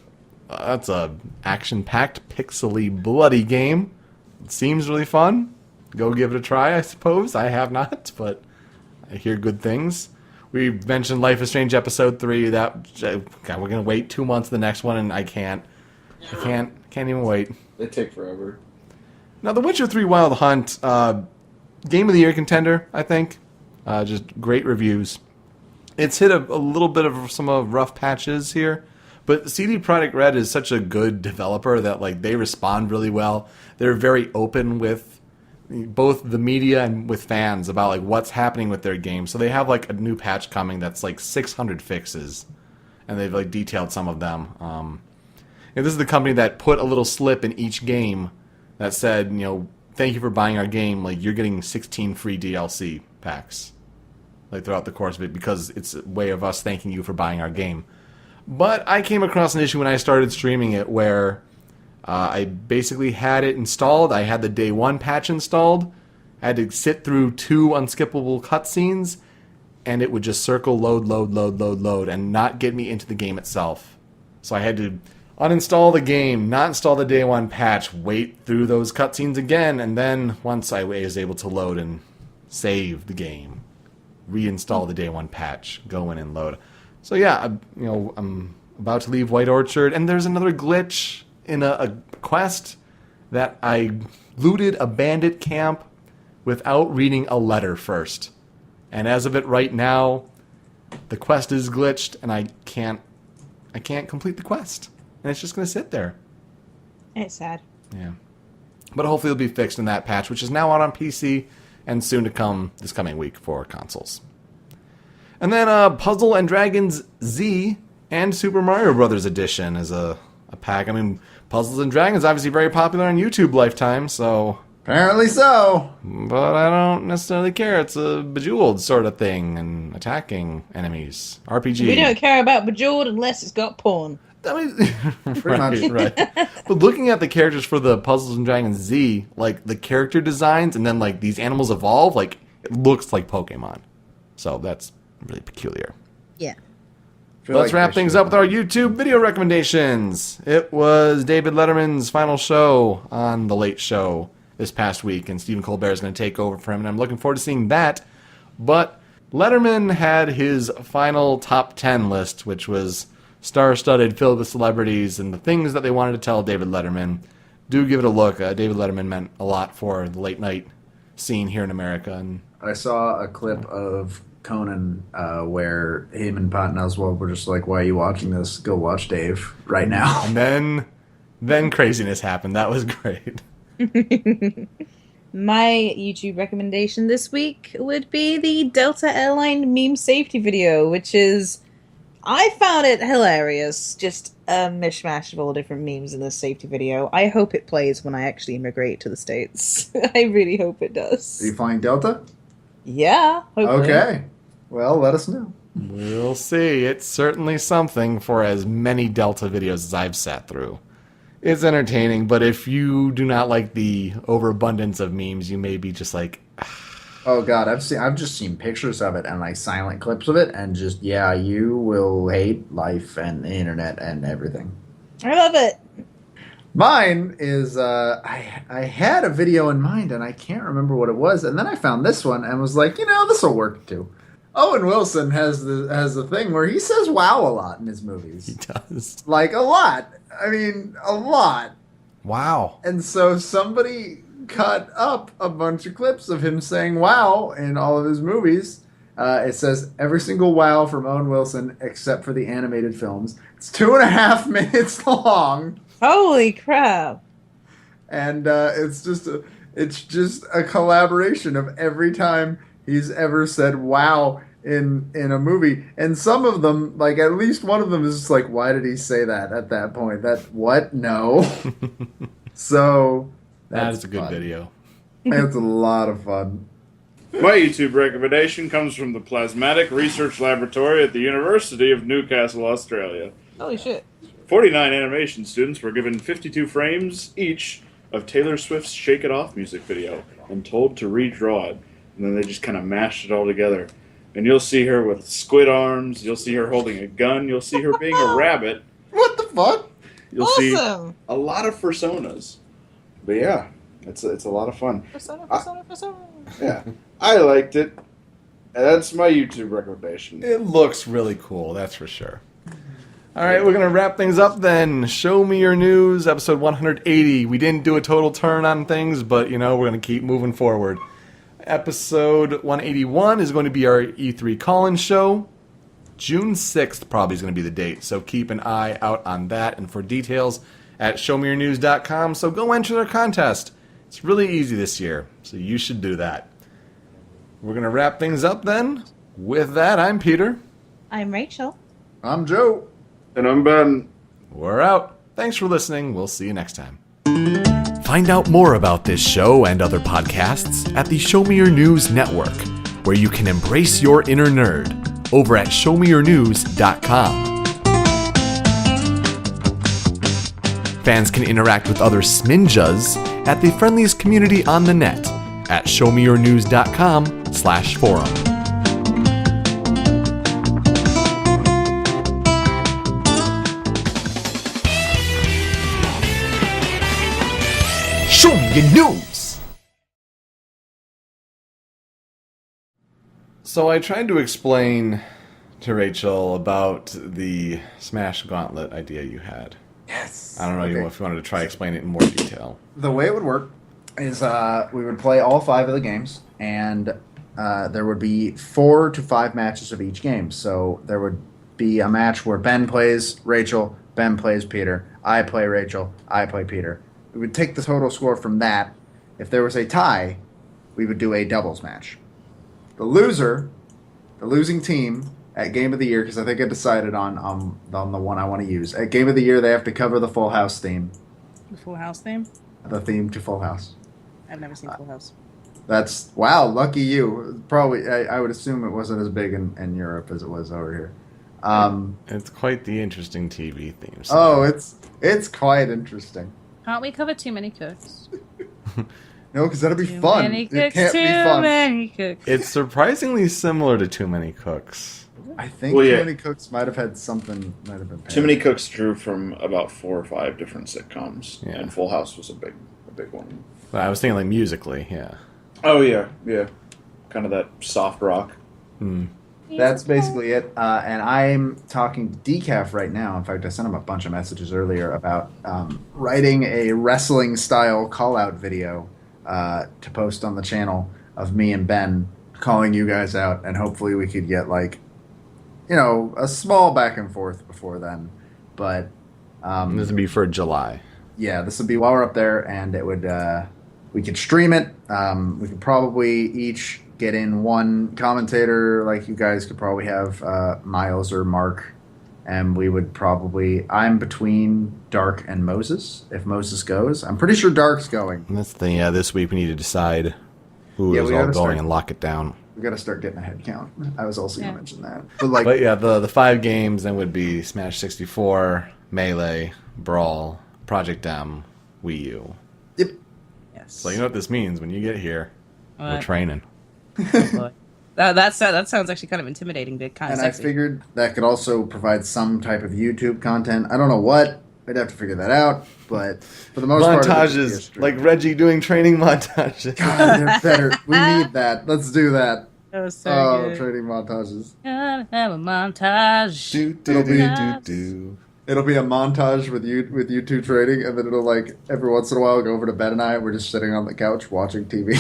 That's a action-packed, pixely, bloody game. It seems really fun. Go give it a try, I suppose. I have not, but I hear good things. We mentioned Life is Strange Episode 3. God, we're going to wait 2 months for the next one, and I can't even wait. They take forever. Now, The Witcher 3 Wild Hunt, Game of the Year contender, I think. Just great reviews. It's hit a little bit of some rough patches here, but CD Projekt Red is such a good developer that like they respond really well. They're very open with both the media and with fans about like what's happening with their game. So they have like a new patch coming that's like 600 fixes, and they've like detailed some of them. And this is the company that put a little slip in each game that said, you know, thank you for buying our game. Like you're getting 16 free DLC packs. Like throughout the course of it, because it's a way of us thanking you for buying our game. But I came across an issue when I started streaming it where I basically had it installed. I had the day one patch installed. I had to sit through 2 unskippable cutscenes, and it would just circle load, and not get me into the game itself. So I had to uninstall the game, not install the day one patch, wait through those cutscenes again, and then once I was able to load and save the game, reinstall the day one patch, go in and load. So yeah, I'm about to leave White Orchard, and there's another glitch in a quest that I looted a bandit camp without reading a letter first. And as of it right now, the quest is glitched, and I can't complete the quest. And it's just going to sit there. It's sad. Yeah. But hopefully it'll be fixed in that patch, which is now out on PC, and soon to come this coming week for consoles. And then Puzzle and Dragons Z and Super Mario Brothers Edition is a pack. I mean, Puzzles and Dragons obviously very popular on YouTube lifetime, so... apparently so. But I don't necessarily care. It's a Bejeweled sort of thing, and attacking enemies. RPG. We don't care about Bejeweled unless it's got porn. I mean, right. But looking at the characters for the Puzzles and Dragons Z, like the character designs and then like these animals evolve, like it looks like Pokemon. So that's really peculiar. Yeah. Let's wrap things up with our YouTube video recommendations. It was David Letterman's final show on The Late Show this past week, and Stephen Colbert is going to take over for him, and I'm looking forward to seeing that. But Letterman had his final top 10 list, which was star-studded, filled with celebrities and the things that they wanted to tell David Letterman. Do give it a look. David Letterman meant a lot for the late night scene here in America. And I saw a clip of Conan where him and Patton Oswalt were just like, why are you watching this? Go watch Dave right now. And then craziness happened. That was great. My YouTube recommendation this week would be the Delta Airline meme safety video, which is... I found it hilarious. Just a mishmash of all different memes in this safety video. I hope it plays when I actually immigrate to the States. I really hope it does. Are you flying Delta? Yeah, hopefully. Okay. Well, let us know. We'll see. It's certainly something for as many Delta videos as I've sat through. It's entertaining, but if you do not like the overabundance of memes, you may be just like... Oh God, I've just seen pictures of it and like silent clips of it, and just you will hate life and the internet and everything. I love it. Mine is I had a video in mind and I can't remember what it was, and then I found this one and was like, this will work too. Owen Wilson has the thing where he says "wow" a lot in his movies. He does. Like a lot. I mean, a lot. Wow. And so somebody cut up a bunch of clips of him saying "wow" in all of his movies. It says every single "wow" from Owen Wilson except for the animated films. It's 2.5 minutes long. Holy crap! And it's just a collaboration of every time he's ever said "wow" in a movie. And some of them, like at least one of them, is just like, why did he say that at that point? That what? No. So That is a good fun. video. It's a lot of fun. My YouTube recommendation comes from the Plasmatic Research Laboratory at the University of Newcastle, Australia. Holy shit. 49 animation students were given 52 frames each of Taylor Swift's Shake It Off music video and told to redraw it. And then they just kind of mashed it all together. And you'll see her with squid arms, you'll see her holding a gun, you'll see her being a rabbit. What the fuck? You'll see Awesome. a lot of personas. But yeah, it's a lot of fun. Persona. Yeah, I liked it. And that's my YouTube recommendation. It looks really cool, that's for sure. All right, we're going to wrap things up then. Show Me Your News, episode 180. We didn't do a total turn on things, but, we're going to keep moving forward. Episode 181 is going to be our E3 call-in show. June 6th probably is going to be the date, so keep an eye out on that. And for details at showmeyournews.com, so go enter their contest. It's really easy this year, so you should do that. We're going to wrap things up then. With that, I'm Peter. I'm Rachel. I'm Joe. And I'm Ben. We're out. Thanks for listening. We'll see you next time. Find out more about this show and other podcasts at the Show Me Your News Network, where you can embrace your inner nerd over at showmeyournews.com. Fans can interact with other SMYNJas at the friendliest community on the net at showmeyournews.com/forum. Show me your news! So I tried to explain to Rachel about the Smash Gauntlet idea you had. Yes. I don't know if you wanted to try explain it in more detail. The way it would work is we would play all 5 of the games, and there would be 4 to 5 matches of each game. So there would be a match where Ben plays Rachel, Ben plays Peter, I play Rachel, I play Peter. We would take the total score from that. If there was a tie, we would do a doubles match. The losing team at Game of the Year, because I think I decided on the one I want to use. At Game of the Year, they have to cover the Full House theme. The Full House theme? The theme to Full House. I've never seen Full House. That's, wow, lucky you. Probably, I would assume it wasn't as big in Europe as it was over here. It's quite the interesting TV theme. Oh, it's quite interesting. Can't we cover too many cooks? No, because that'll be Too fun. many It cooks, can't too be fun. many cooks. It's surprisingly similar to Too Many Cooks. I think Well, Too yeah. Many Cooks might have had something, might have been Too Many Cooks drew from about 4 or 5 different sitcoms, Yeah. and Full House was a big one. But I was thinking like musically, yeah. Oh yeah, kind of that soft rock. That's basically it. And I'm talking to Decaf right now. In fact, I sent him a bunch of messages earlier about writing a wrestling-style call-out video to post on the channel of me and Ben calling you guys out, and hopefully we could get, like, a small back and forth before then. But This would be for July. yeah, this would be while we're up there, and it would we could stream it. We could probably each get in one commentator, like you guys could probably have Miles or Mark, and we would probably, I'm between Dark and Moses if Moses goes. I'm pretty sure Dark's going. And that's the thing, this week we need to decide who Yeah, is we all gotta going start- and lock it down. We got to start getting a head count. I was also Yeah. going to mention that. But like, But yeah, the 5 games then would be Smash 64, Melee, Brawl, Project M, Wii U. yep. Yes. So you know what this means when you get here. We're What? training. Boy. That sounds actually kind of intimidating, but kind of And I sexy. figured that could also provide some type of YouTube content. I don't know what. We'd have to figure that out. But for the most part, it would just be a Montages, stream. like Reggie doing training montages. God, they're better. We need that. Let's do that. That was so Oh, good. training montages. Gotta have a montage. Do, do, It'll do, be- do, do. It'll be a montage with you two trading, and then it'll, like, every once in a while go over to Ben and I. We're just sitting on the couch watching TV.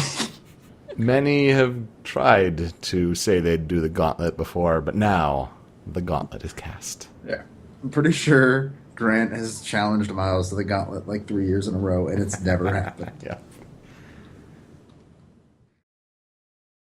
Many have tried to say they'd do the gauntlet before, but now the gauntlet is cast. Yeah. I'm pretty sure Grant has challenged Miles to the gauntlet like 3 years in a row, and it's never happened. Yeah.